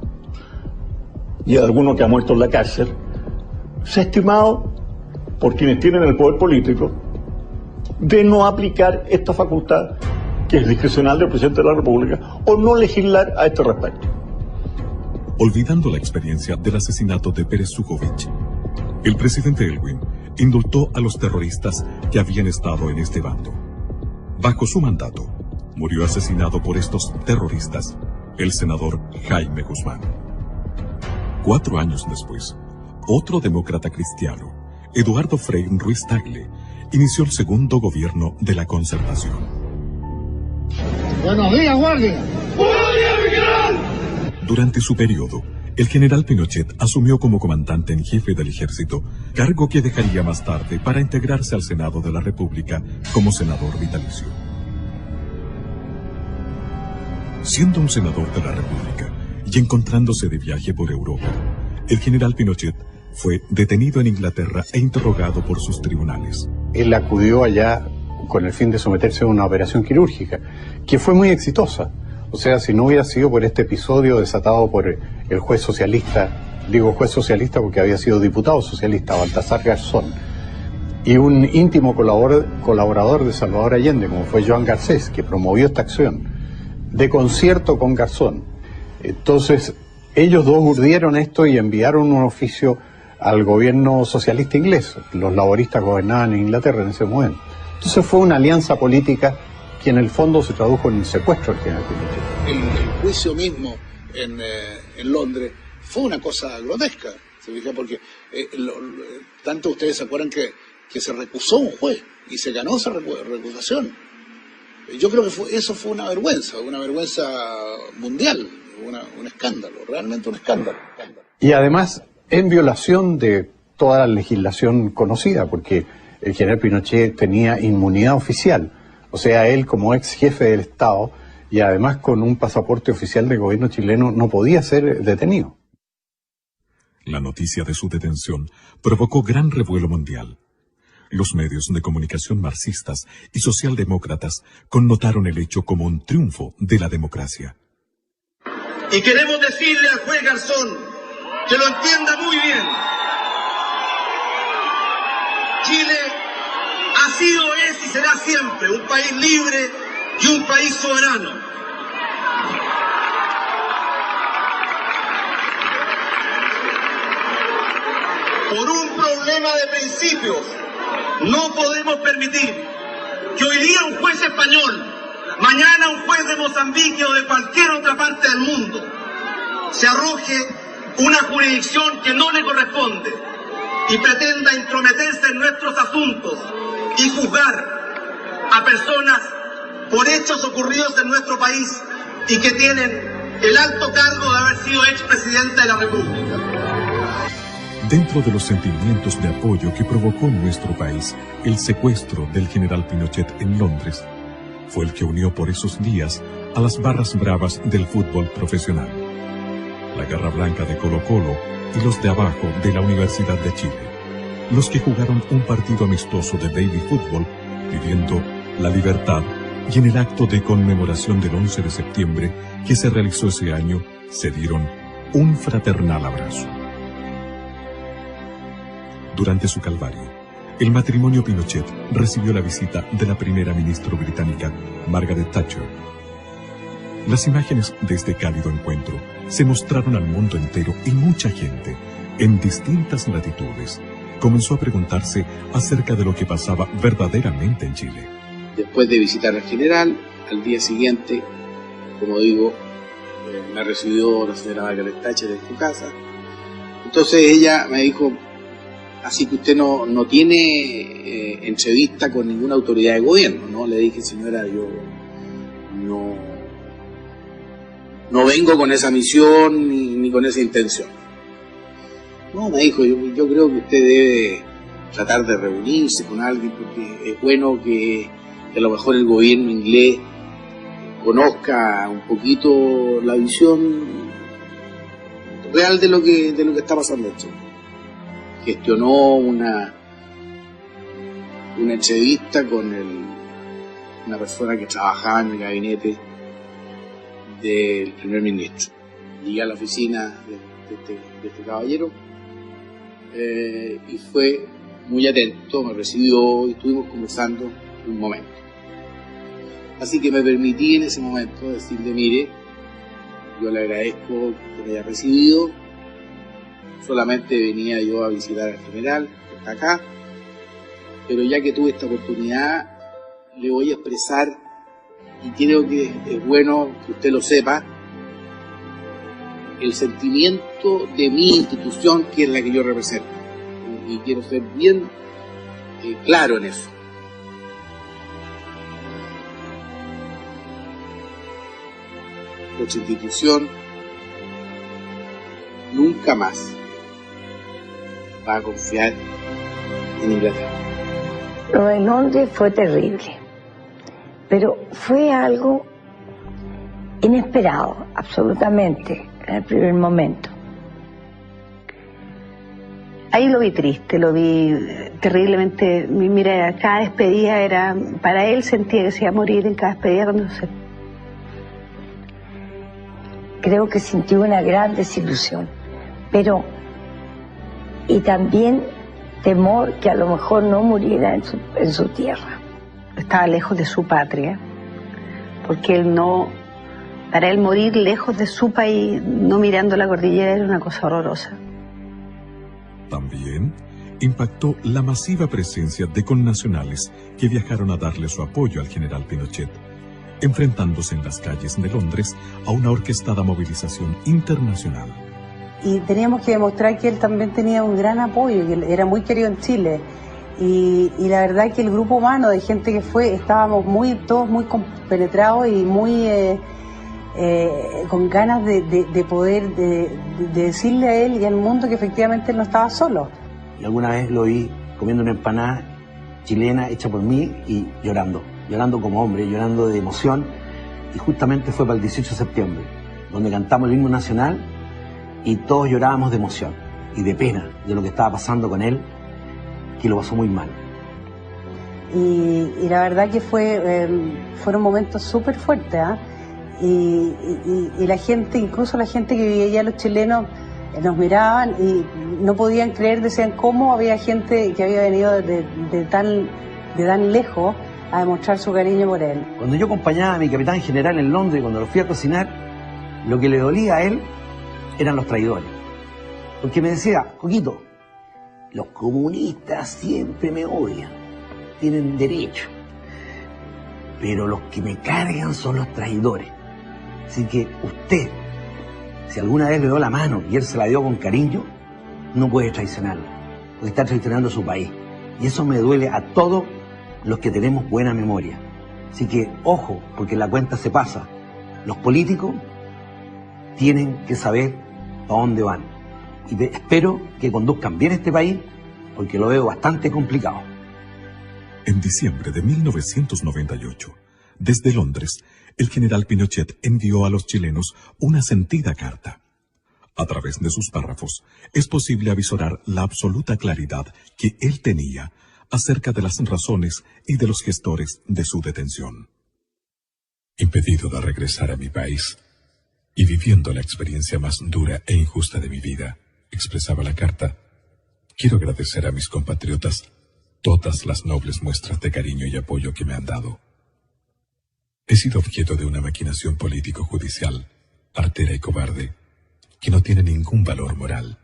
S20: y a alguno que ha muerto en la cárcel, se ha estimado por quienes tienen el poder político de no aplicar esta facultad que es discrecional del presidente de la República o no legislar a este respecto.
S5: Olvidando la experiencia del asesinato de Pérez Sujovic, el presidente Elwin indultó a los terroristas que habían estado en este bando. Bajo su mandato, murió asesinado por estos terroristas el senador Jaime Guzmán. 4 años después, otro demócrata cristiano, Eduardo Frei Ruiz Tagle, inició el segundo gobierno de la Concertación.
S2: Buenos días, guardia.
S1: ¡Buenos días, mi general!
S5: Durante su periodo, el general Pinochet asumió como comandante en jefe del ejército, cargo que dejaría más tarde para integrarse al Senado de la República como senador vitalicio. Siendo un senador de la República y encontrándose de viaje por Europa, el general Pinochet fue detenido en Inglaterra e interrogado por sus tribunales.
S22: Él acudió allá con el fin de someterse a una operación quirúrgica, que fue muy exitosa. O sea, si no hubiera sido por este episodio desatado por el juez socialista, digo juez socialista porque había sido diputado socialista, Baltasar Garzón, y un íntimo colaborador de Salvador Allende, como fue Joan Garcés, que promovió esta acción, de concierto con Garzón. Entonces, ellos dos urdieron esto y enviaron un oficio al gobierno socialista inglés. Los laboristas gobernaban en Inglaterra en ese momento. Entonces fue una alianza política que en el fondo se tradujo en el secuestro del general Pinochet.
S4: El juicio mismo en Londres fue una cosa grotesca, ¿se fija? Porque tanto ustedes se acuerdan que se recusó un juez y se ganó esa recusación. Yo creo que eso fue una vergüenza mundial, un escándalo, realmente un escándalo.
S22: Y además en violación de toda la legislación conocida, porque el general Pinochet tenía inmunidad oficial, o sea, él como ex jefe del Estado y además con un pasaporte oficial del gobierno chileno no podía ser detenido.
S5: La noticia de su detención provocó gran revuelo mundial. Los medios de comunicación marxistas y socialdemócratas connotaron el hecho como un triunfo de la democracia.
S1: Y queremos decirle al juez Garzón que lo entienda muy bien. Chile ha sido, es y será siempre un país libre y un país soberano. Por un problema de principios, no podemos permitir que hoy día un juez español, mañana un juez de Mozambique o de cualquier otra parte del mundo, se arroje una jurisdicción que no le corresponde y pretenda intrometerse en nuestros asuntos y juzgar a personas por hechos ocurridos en nuestro país y que tienen el alto cargo de haber sido expresidente de la República.
S5: Dentro de los sentimientos de apoyo que provocó en nuestro país el secuestro del general Pinochet en Londres, fue el que unió por esos días a las barras bravas del fútbol profesional, la Garra Blanca de Colo-Colo y los de abajo de la Universidad de Chile, los que jugaron un partido amistoso de baby fútbol pidiendo la libertad, y en el acto de conmemoración del 11 de septiembre que se realizó ese año se dieron un fraternal abrazo. Durante su calvario, el matrimonio Pinochet recibió la visita de la primera ministra británica, Margaret Thatcher. Las imágenes de este cálido encuentro se mostraron al mundo entero y mucha gente, en distintas latitudes, comenzó a preguntarse acerca de lo que pasaba verdaderamente en Chile.
S4: Después de visitar al general, al día siguiente, como digo, me recibió la señora Margaret Thatcher en su casa. Entonces ella me dijo: así que usted no tiene entrevista con ninguna autoridad de gobierno, ¿no? Le dije: señora, yo no vengo con esa misión ni con esa intención. No, me dijo, yo creo que usted debe tratar de reunirse con alguien, porque es bueno que a lo mejor el gobierno inglés conozca un poquito la visión real de lo que está pasando en Chile. Gestionó una entrevista con una persona que trabajaba en el gabinete del primer ministro. Llegué a la oficina de este caballero y fue muy atento, me recibió y estuvimos conversando un momento. Así que me permití en ese momento decirle, mire, yo le agradezco que me haya recibido, solamente venía yo a visitar al general, que está acá, pero ya que tuve esta oportunidad, le voy a expresar, y creo que es bueno que usted lo sepa, el sentimiento de mi institución, que es la que yo represento. Y quiero ser bien claro en eso. Nuestra institución nunca más va a confiar en Inglaterra.
S7: Lo de Londres fue terrible, pero fue algo inesperado, absolutamente, en el primer momento. Ahí lo vi triste, lo vi terriblemente. Mira, cada despedida era, para él sentía que se iba a morir en cada despedida cuando se... Creo que sintió una gran desilusión, pero... Y también temor que a lo mejor no muriera en su tierra. Estaba lejos de su patria, porque él no... Para él morir lejos de su país, no mirando la cordillera, era una cosa horrorosa.
S5: También impactó la masiva presencia de connacionales que viajaron a darle su apoyo al general Pinochet, enfrentándose en las calles de Londres a una orquestada movilización internacional.
S11: Y teníamos que demostrar que él también tenía un gran apoyo, que era muy querido en Chile. Y la verdad que el grupo humano de gente que fue, estábamos todos muy compenetrados y muy con ganas de poder de decirle a él y al mundo que efectivamente él no estaba solo.
S13: Y alguna vez lo vi comiendo una empanada chilena hecha por mí y llorando como hombre, llorando de emoción. Y justamente fue para el 18 de septiembre, donde cantamos el himno nacional y todos llorábamos de emoción y de pena de lo que estaba pasando con él, que lo pasó muy mal.
S11: Y la verdad que fueron momentos súper fuertes, ¿eh? Y la gente, incluso la gente que vivía allá, los chilenos, nos miraban y no podían creer, decían cómo había gente que había venido de tan lejos a demostrar su cariño por él.
S13: Cuando yo acompañaba a mi capitán general en Londres, cuando lo fui a cocinar, lo que le dolía a él eran los traidores. Porque me decía, Coquito, los comunistas siempre me odian, tienen derecho, pero los que me cargan son los traidores. Así que usted, si alguna vez le dio la mano y él se la dio con cariño, no puede traicionarlo, porque está traicionando a su país. Y eso me duele a todos los que tenemos buena memoria. Así que, ojo, porque la cuenta se pasa. Los políticos tienen que saber a dónde van. Y espero que conduzcan bien este país, porque lo veo bastante complicado.
S5: En diciembre de 1998, desde Londres, el general Pinochet envió a los chilenos una sentida carta. A través de sus párrafos, es posible avisorar la absoluta claridad que él tenía acerca de las razones y de los gestores de su detención. Impedido de regresar a mi país y viviendo la experiencia más dura e injusta de mi vida, expresaba la carta, quiero agradecer a mis compatriotas todas las nobles muestras de cariño y apoyo que me han dado. He sido objeto de una maquinación político-judicial, artera y cobarde, que no tiene ningún valor moral,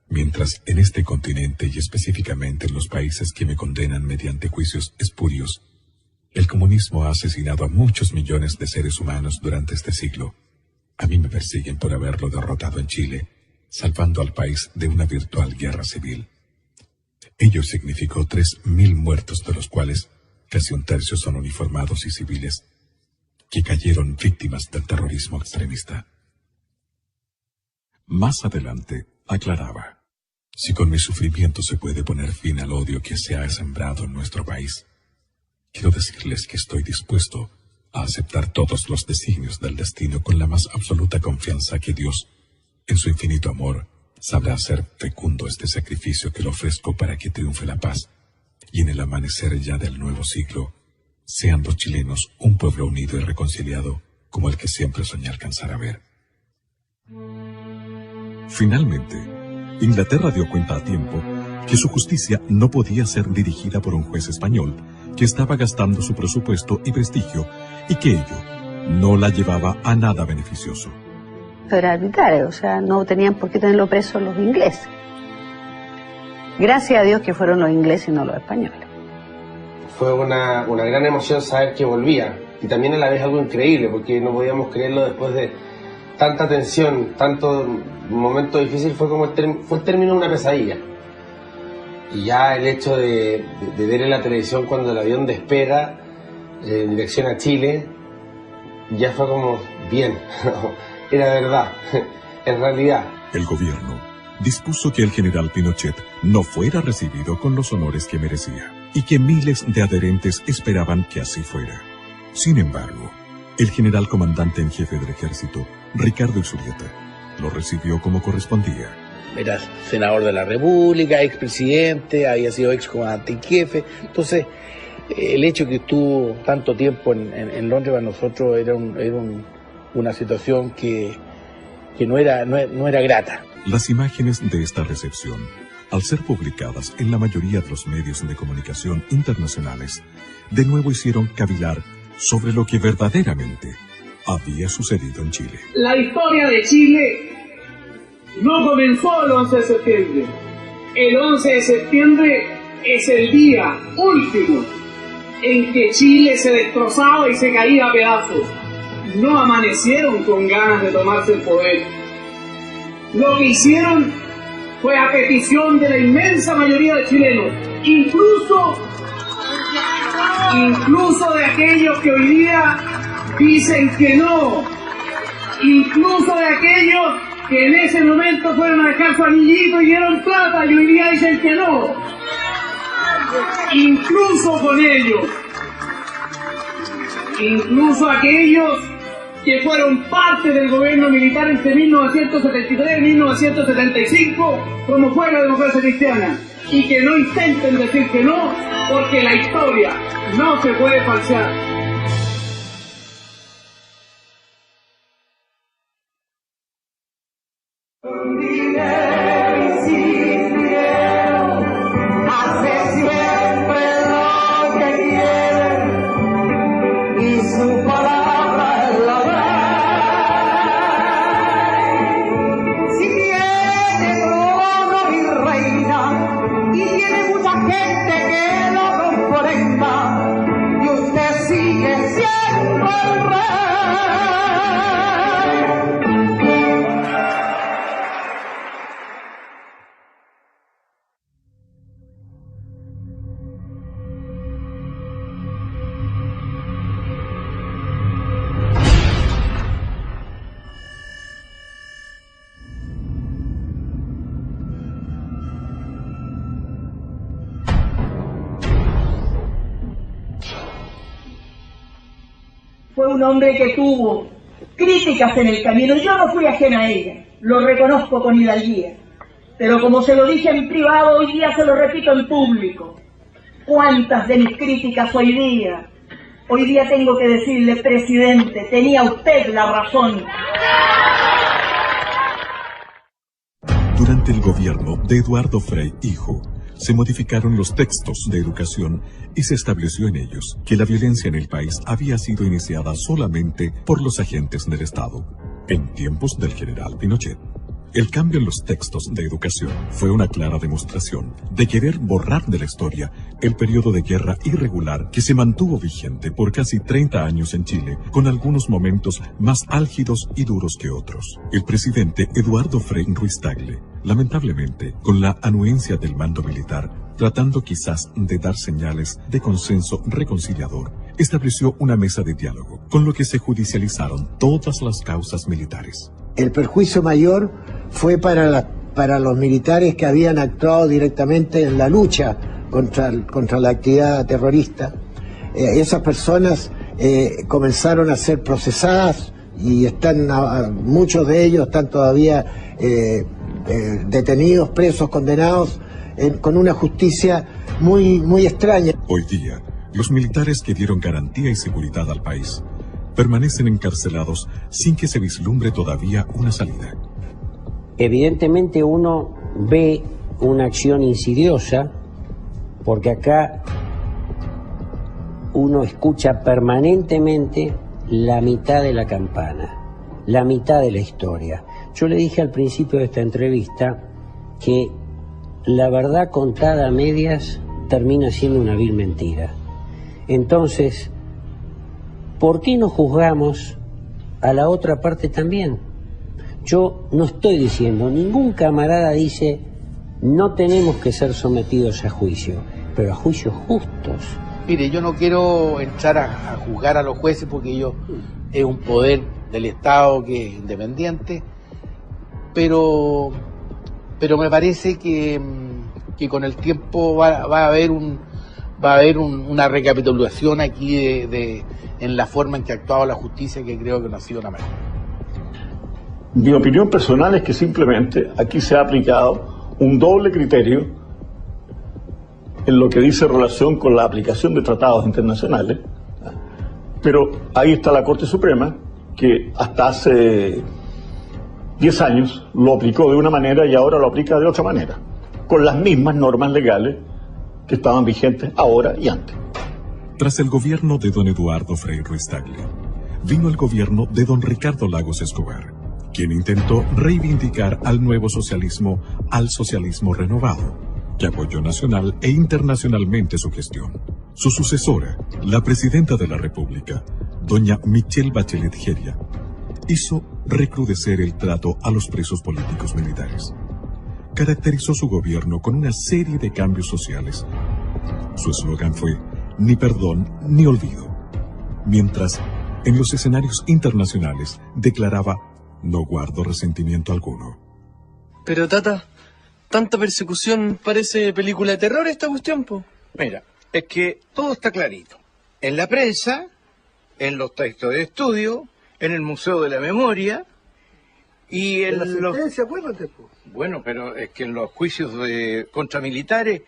S5: mientras en este continente y específicamente en los países que me condenan mediante juicios espurios, el comunismo ha asesinado a muchos millones de seres humanos durante este siglo. A mí me persiguen por haberlo derrotado en Chile, salvando al país de una virtual guerra civil. Ello significó 3.000 muertos, de los cuales casi un tercio son uniformados y civiles, que cayeron víctimas del terrorismo extremista. Más adelante, aclaraba, si con mi sufrimiento se puede poner fin al odio que se ha sembrado en nuestro país, quiero decirles que estoy dispuesto a aceptar todos los designios del destino con la más absoluta confianza que Dios En su infinito amor, sabrá hacer fecundo este sacrificio que le ofrezco para que triunfe la paz, y en el amanecer ya del nuevo siglo, sean los chilenos un pueblo unido y reconciliado como el que siempre soñé alcanzar a ver. Finalmente, Inglaterra dio cuenta a tiempo que su justicia no podía ser dirigida por un juez español que estaba gastando su presupuesto y prestigio y que ello no la llevaba a nada beneficioso.
S11: Era arbitrario, o sea, no tenían por qué tenerlo preso los ingleses. Gracias a Dios que fueron los ingleses y no los españoles.
S10: Fue una gran emoción saber que volvía, y también a la vez algo increíble, porque no podíamos creerlo después de tanta tensión, tanto momento difícil. Fue como fue el término de una pesadilla. Y ya el hecho de ver en la televisión cuando el avión despega en dirección a Chile, ya fue como, bien, era verdad, en realidad.
S5: El gobierno dispuso que el general Pinochet no fuera recibido con los honores que merecía, y que miles de adherentes esperaban que así fuera. Sin embargo, el general comandante en jefe del ejército, Ricardo Isurrieta, lo recibió como correspondía.
S13: Era senador de la República, expresidente, había sido excomandante en jefe. Entonces, el hecho que estuvo tanto tiempo en Londres para nosotros era una situación que no era grata.
S5: Las imágenes de esta recepción, al ser publicadas en la mayoría de los medios de comunicación internacionales, de nuevo hicieron cavilar sobre lo que verdaderamente había sucedido en Chile.
S15: La historia de Chile no comenzó el 11 de septiembre. El 11 de septiembre es el día último en que Chile se destrozaba y se caía a pedazos. No amanecieron con ganas de tomarse el poder. Lo que hicieron fue a petición de la inmensa mayoría de chilenos, incluso de aquellos que hoy día dicen que no, incluso de aquellos que en ese momento fueron a dejar su anillito y dieron plata y hoy día dicen que no. Incluso con ellos, incluso aquellos que fueron parte del gobierno militar entre 1973 y 1975, como fue la democracia cristiana, y que no intenten decir que no, porque la historia no se puede falsear.
S21: Fue un hombre que tuvo críticas en el camino. Yo no fui ajena a ella, lo reconozco con hidalguía. Pero como se lo dije en privado, hoy día se lo repito en público. ¿Cuántas de mis críticas hoy día tengo que decirle, presidente, tenía usted la razón?
S5: Durante el gobierno de Eduardo Frei, hijo, se modificaron los textos de educación y se estableció en ellos que la violencia en el país había sido iniciada solamente por los agentes del Estado, en tiempos del general Pinochet. El cambio en los textos de educación fue una clara demostración de querer borrar de la historia el periodo de guerra irregular que se mantuvo vigente por casi 30 años en Chile, con algunos momentos más álgidos y duros que otros. El presidente Eduardo Frei Ruiz-Tagle, lamentablemente, con la anuencia del mando militar, tratando quizás de dar señales de consenso reconciliador, estableció una mesa de diálogo, con lo que se judicializaron todas las causas militares.
S2: El perjuicio mayor fue para los militares que habían actuado directamente en la lucha contra la actividad terrorista. Esas personas comenzaron a ser procesadas
S8: y están muchos de ellos están todavía detenidos, presos, condenados, con una justicia muy extraña.
S5: Hoy día, los militares que dieron garantía y seguridad al país permanecen encarcelados sin que se vislumbre todavía una salida.
S17: Evidentemente uno ve una acción insidiosa, porque acá uno escucha permanentemente la mitad de la campana, la mitad de la historia. Yo le dije al principio de esta entrevista que la verdad contada a medias termina siendo una vil mentira. Entonces, ¿por qué no juzgamos a la otra parte también? Yo no estoy diciendo, ningún camarada dice, no tenemos que ser sometidos a juicio, pero a juicios justos.
S23: Mire, yo no quiero entrar a juzgar a los jueces porque ellos es un poder del Estado que es independiente, pero me parece que con el tiempo va a haber una recapitulación aquí en la forma en que ha actuado la justicia, que creo que no ha sido la mejor.
S20: Mi opinión personal es que simplemente aquí se ha aplicado un doble criterio en lo que dice relación con la aplicación de tratados internacionales, pero ahí está la Corte Suprema, que hasta hace 10 años lo aplicó de una manera y ahora lo aplica de otra manera, con las mismas normas legales que estaban vigentes ahora y antes.
S5: Tras el gobierno de don Eduardo Frei Ruiz-Tagle, vino el gobierno de don Ricardo Lagos Escobar, quien intentó reivindicar al nuevo socialismo, al socialismo renovado, que apoyó nacional e internacionalmente su gestión. Su sucesora, la presidenta de la República, doña Michelle Bachelet Jeria, hizo recrudecer el trato a los presos políticos militares. Caracterizó su gobierno con una serie de cambios sociales. Su eslogan fue, ni perdón ni olvido. Mientras, en los escenarios internacionales, declaraba, no guardo resentimiento alguno.
S24: Pero Tata, tanta persecución, parece película de terror esta cuestión, po.
S14: Mira, es que todo está clarito. En la prensa, en los textos de estudio, en el Museo de la Memoria y en
S8: la sentencia, acuérdate, po.
S14: Bueno, pero es que en los juicios contra militares,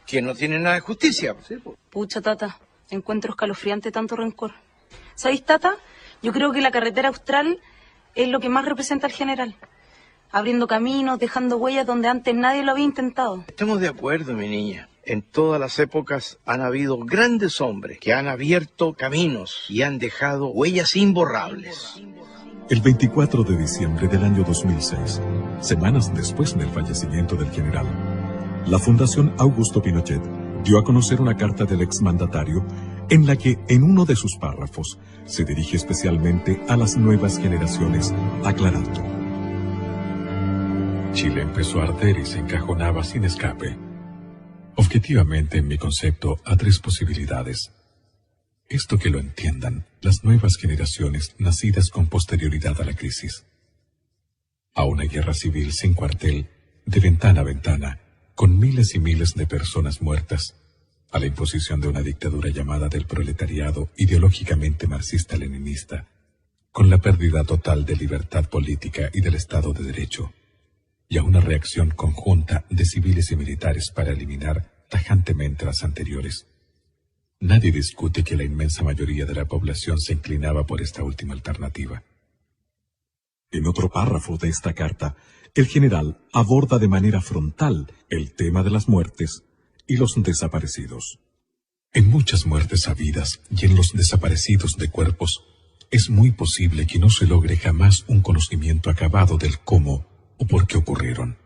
S14: que no tienen nada de justicia.
S8: Sí, po.
S16: Pucha, Tata, encuentro escalofriante tanto rencor. ¿Sabéis, Tata? Yo creo que la carretera austral es lo que más representa al general. Abriendo caminos, dejando huellas donde antes nadie lo había intentado.
S14: Estamos de acuerdo, mi niña. En todas las épocas han habido grandes hombres que han abierto caminos y han dejado huellas imborrables.
S5: El 24 de diciembre del año 2006, semanas después del fallecimiento del general, la Fundación Augusto Pinochet dio a conocer una carta del exmandatario en la que, en uno de sus párrafos, se dirige especialmente a las nuevas generaciones, aclarando: Chile empezó a arder y se encajonaba sin escape. Objetivamente, en mi concepto, a 3 posibilidades. Esto que lo entiendan las nuevas generaciones nacidas con posterioridad a la crisis. A una guerra civil sin cuartel, de ventana a ventana, con miles y miles de personas muertas, a la imposición de una dictadura llamada del proletariado ideológicamente marxista-leninista, con la pérdida total de libertad política y del Estado de Derecho, y a una reacción conjunta de civiles y militares para eliminar tajantemente las anteriores. Nadie discute que la inmensa mayoría de la población se inclinaba por esta última alternativa. En otro párrafo de esta carta, el general aborda de manera frontal el tema de las muertes y los desaparecidos. En muchas muertes habidas y en los desaparecidos de cuerpos, es muy posible que no se logre jamás un conocimiento acabado del cómo o por qué ocurrieron.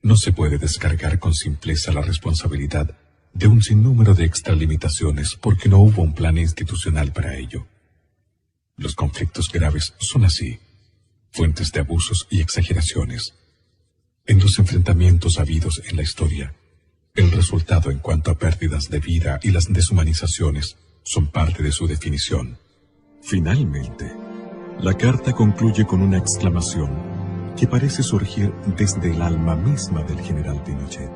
S5: No se puede descargar con simpleza la responsabilidad de un sinnúmero de extralimitaciones porque no hubo un plan institucional para ello. Los conflictos graves son así, fuentes de abusos y exageraciones. En los enfrentamientos habidos en la historia, el resultado en cuanto a pérdidas de vida y las deshumanizaciones son parte de su definición. Finalmente, la carta concluye con una exclamación que parece surgir desde el alma misma del general Pinochet.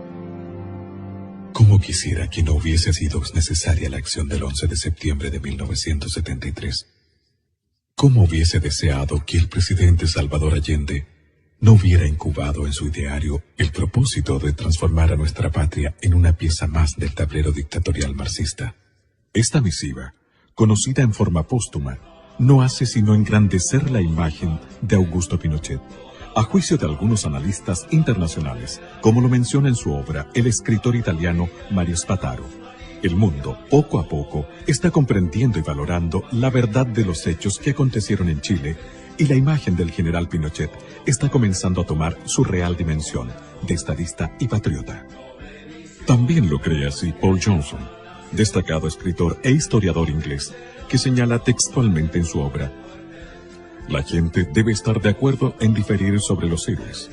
S5: Cómo quisiera que no hubiese sido necesaria la acción del 11 de septiembre de 1973. ¿Cómo hubiese deseado que el presidente Salvador Allende no hubiera incubado en su ideario el propósito de transformar a nuestra patria en una pieza más del tablero dictatorial marxista? Esta misiva, conocida en forma póstuma, no hace sino engrandecer la imagen de Augusto Pinochet, a juicio de algunos analistas internacionales, como lo menciona en su obra el escritor italiano Mario Spataro. El mundo, poco a poco, está comprendiendo y valorando la verdad de los hechos que acontecieron en Chile, y la imagen del general Pinochet está comenzando a tomar su real dimensión de estadista y patriota. También lo cree así Paul Johnson, destacado escritor e historiador inglés, que señala textualmente en su obra: la gente debe estar de acuerdo en diferir sobre los héroes.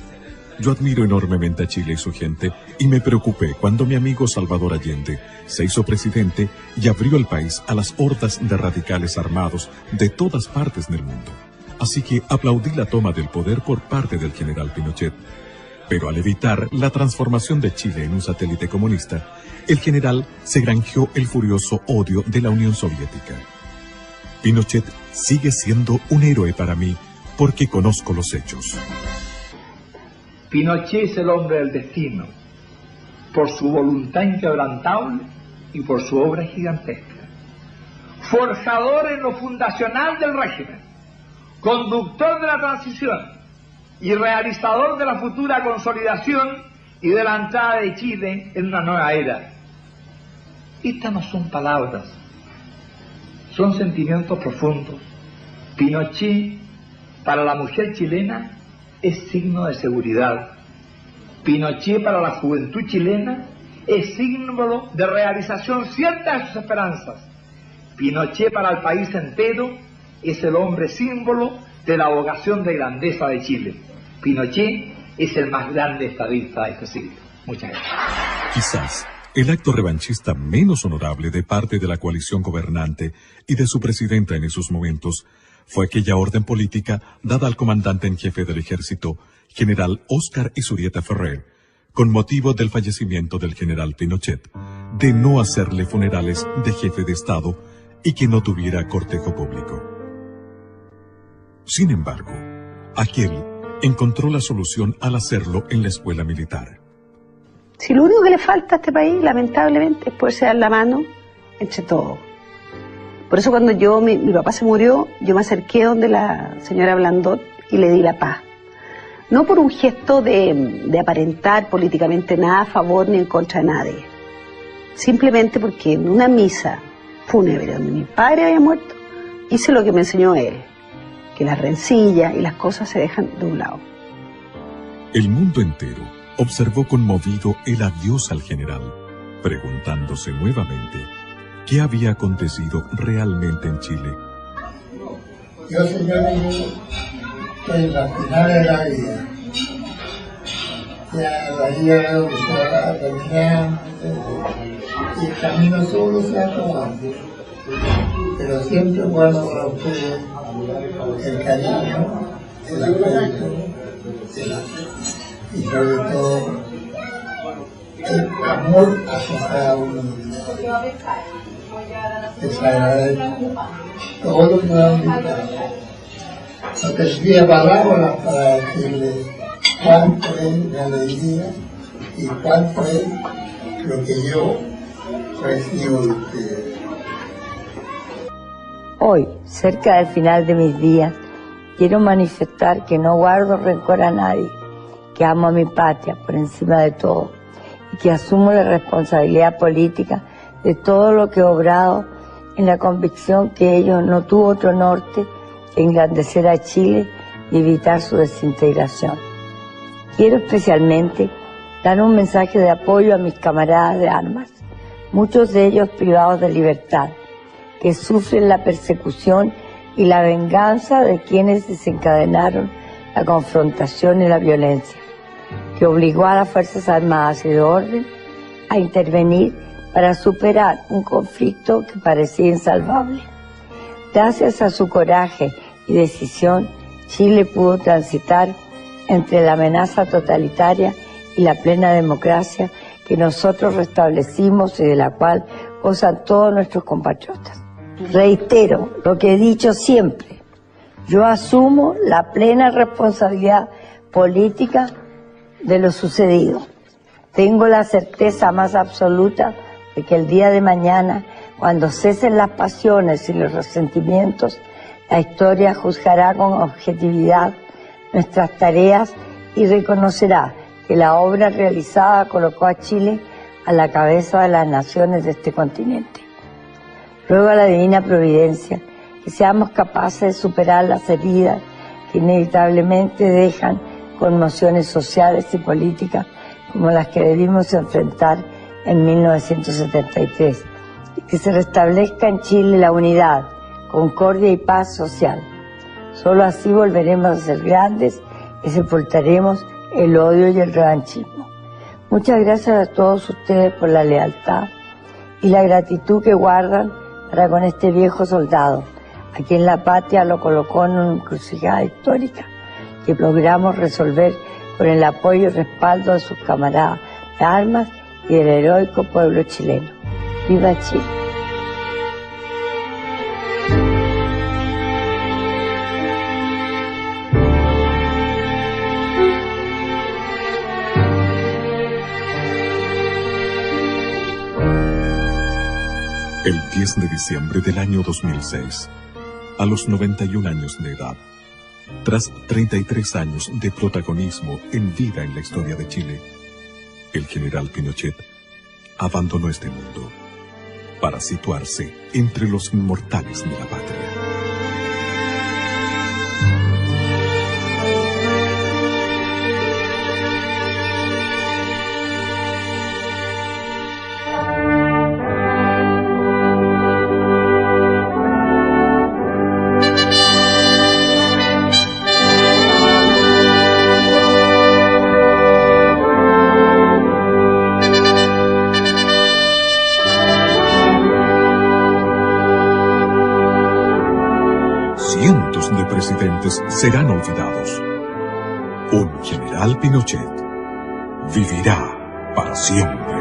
S5: Yo admiro enormemente a Chile y su gente, y me preocupé cuando mi amigo Salvador Allende se hizo presidente y abrió el país a las hordas de radicales armados de todas partes del mundo. Así que aplaudí la toma del poder por parte del general Pinochet. Pero al evitar la transformación de Chile en un satélite comunista, el general se granjeó el furioso odio de la Unión Soviética. Pinochet sigue siendo un héroe para mí porque conozco los hechos.
S3: Pinochet es el hombre del destino, por su voluntad inquebrantable y por su obra gigantesca. Forjador en lo fundacional del régimen, conductor de la transición y realizador de la futura consolidación y de la entrada de Chile en una nueva era. Estas no son palabras, son sentimientos profundos. Pinochet, para la mujer chilena, es signo de seguridad. Pinochet, para la juventud chilena, es símbolo de realización cierta de sus esperanzas. Pinochet, para el país entero, es el hombre símbolo de la vocación de grandeza de Chile. Pinochet es el más grande estadista de este siglo. Muchas gracias.
S5: Quizás el acto revanchista menos honorable de parte de la coalición gobernante y de su presidenta en esos momentos fue aquella orden política dada al comandante en jefe del ejército, general Óscar Izurieta Ferrer, con motivo del fallecimiento del general Pinochet, de no hacerle funerales de jefe de Estado y que no tuviera cortejo público. Sin embargo, aquel encontró la solución al hacerlo en la escuela militar.
S11: Si lo único que le falta a este país, lamentablemente, es poderse dar la mano entre todos. Por eso cuando mi papá se murió, yo me acerqué donde la señora Blandón y le di la paz. No por un gesto de aparentar políticamente nada a favor ni en contra de nadie. Simplemente porque en una misa fúnebre donde mi padre había muerto, hice lo que me enseñó él, que las rencillas y las cosas se dejan de un lado.
S5: El mundo entero observó conmovido el adiós al general, preguntándose nuevamente qué había acontecido realmente en Chile.
S2: Yo, señores, estoy en la final de la vida. Ya la vida veo que se va terminando y el camino solo se acaba. Pero siempre guardo para ustedes el cariño, el afecto, y sobre todo el amor hacia cada uno de ustedes. Les agradezco todo lo que me han invitado. No tendría palabras para decirles cuánto es mi alegría y cuánto es lo que yo recibo de ustedes.
S7: Hoy, cerca del final de mis días, quiero manifestar que no guardo rencor a nadie, que amo a mi patria por encima de todo y que asumo la responsabilidad política de todo lo que he obrado en la convicción que ello no tuvo otro norte que engrandecer a Chile y evitar su desintegración. Quiero especialmente dar un mensaje de apoyo a mis camaradas de armas, muchos de ellos privados de libertad, que sufren la persecución y la venganza de quienes desencadenaron la confrontación y la violencia, que obligó a las Fuerzas Armadas y de Orden a intervenir para superar un conflicto que parecía insalvable. Gracias a su coraje y decisión, Chile pudo transitar entre la amenaza totalitaria y la plena democracia que nosotros restablecimos y de la cual gozan todos nuestros compatriotas. Reitero lo que he dicho siempre, Yo asumo la plena responsabilidad política de lo sucedido. Tengo la certeza más absoluta de que el día de mañana, cuando cesen las pasiones y los resentimientos, la historia juzgará con objetividad nuestras tareas y reconocerá que la obra realizada colocó a Chile a la cabeza de las naciones de este continente. Ruego a la divina providencia que seamos capaces de superar las heridas que inevitablemente dejan conmociones sociales y políticas como las que debimos enfrentar en 1973, y que se restablezca en Chile la unidad, concordia y paz social. Solo así volveremos a ser grandes y sepultaremos el odio y el revanchismo. Muchas gracias a todos ustedes por la lealtad y la gratitud que guardan para con este viejo soldado, a quien la patria lo colocó en una encrucijada histórica que logramos resolver con el apoyo y respaldo de sus camaradas de armas y del heroico pueblo chileno. ¡Viva Chile!
S5: El 10 de diciembre del año 2006, a los 91 años de edad, tras 33 años de protagonismo en vida en la historia de Chile, el general Pinochet abandonó este mundo para situarse entre los inmortales de la patria. Cientos de presidentes serán olvidados. Un general Pinochet vivirá para siempre.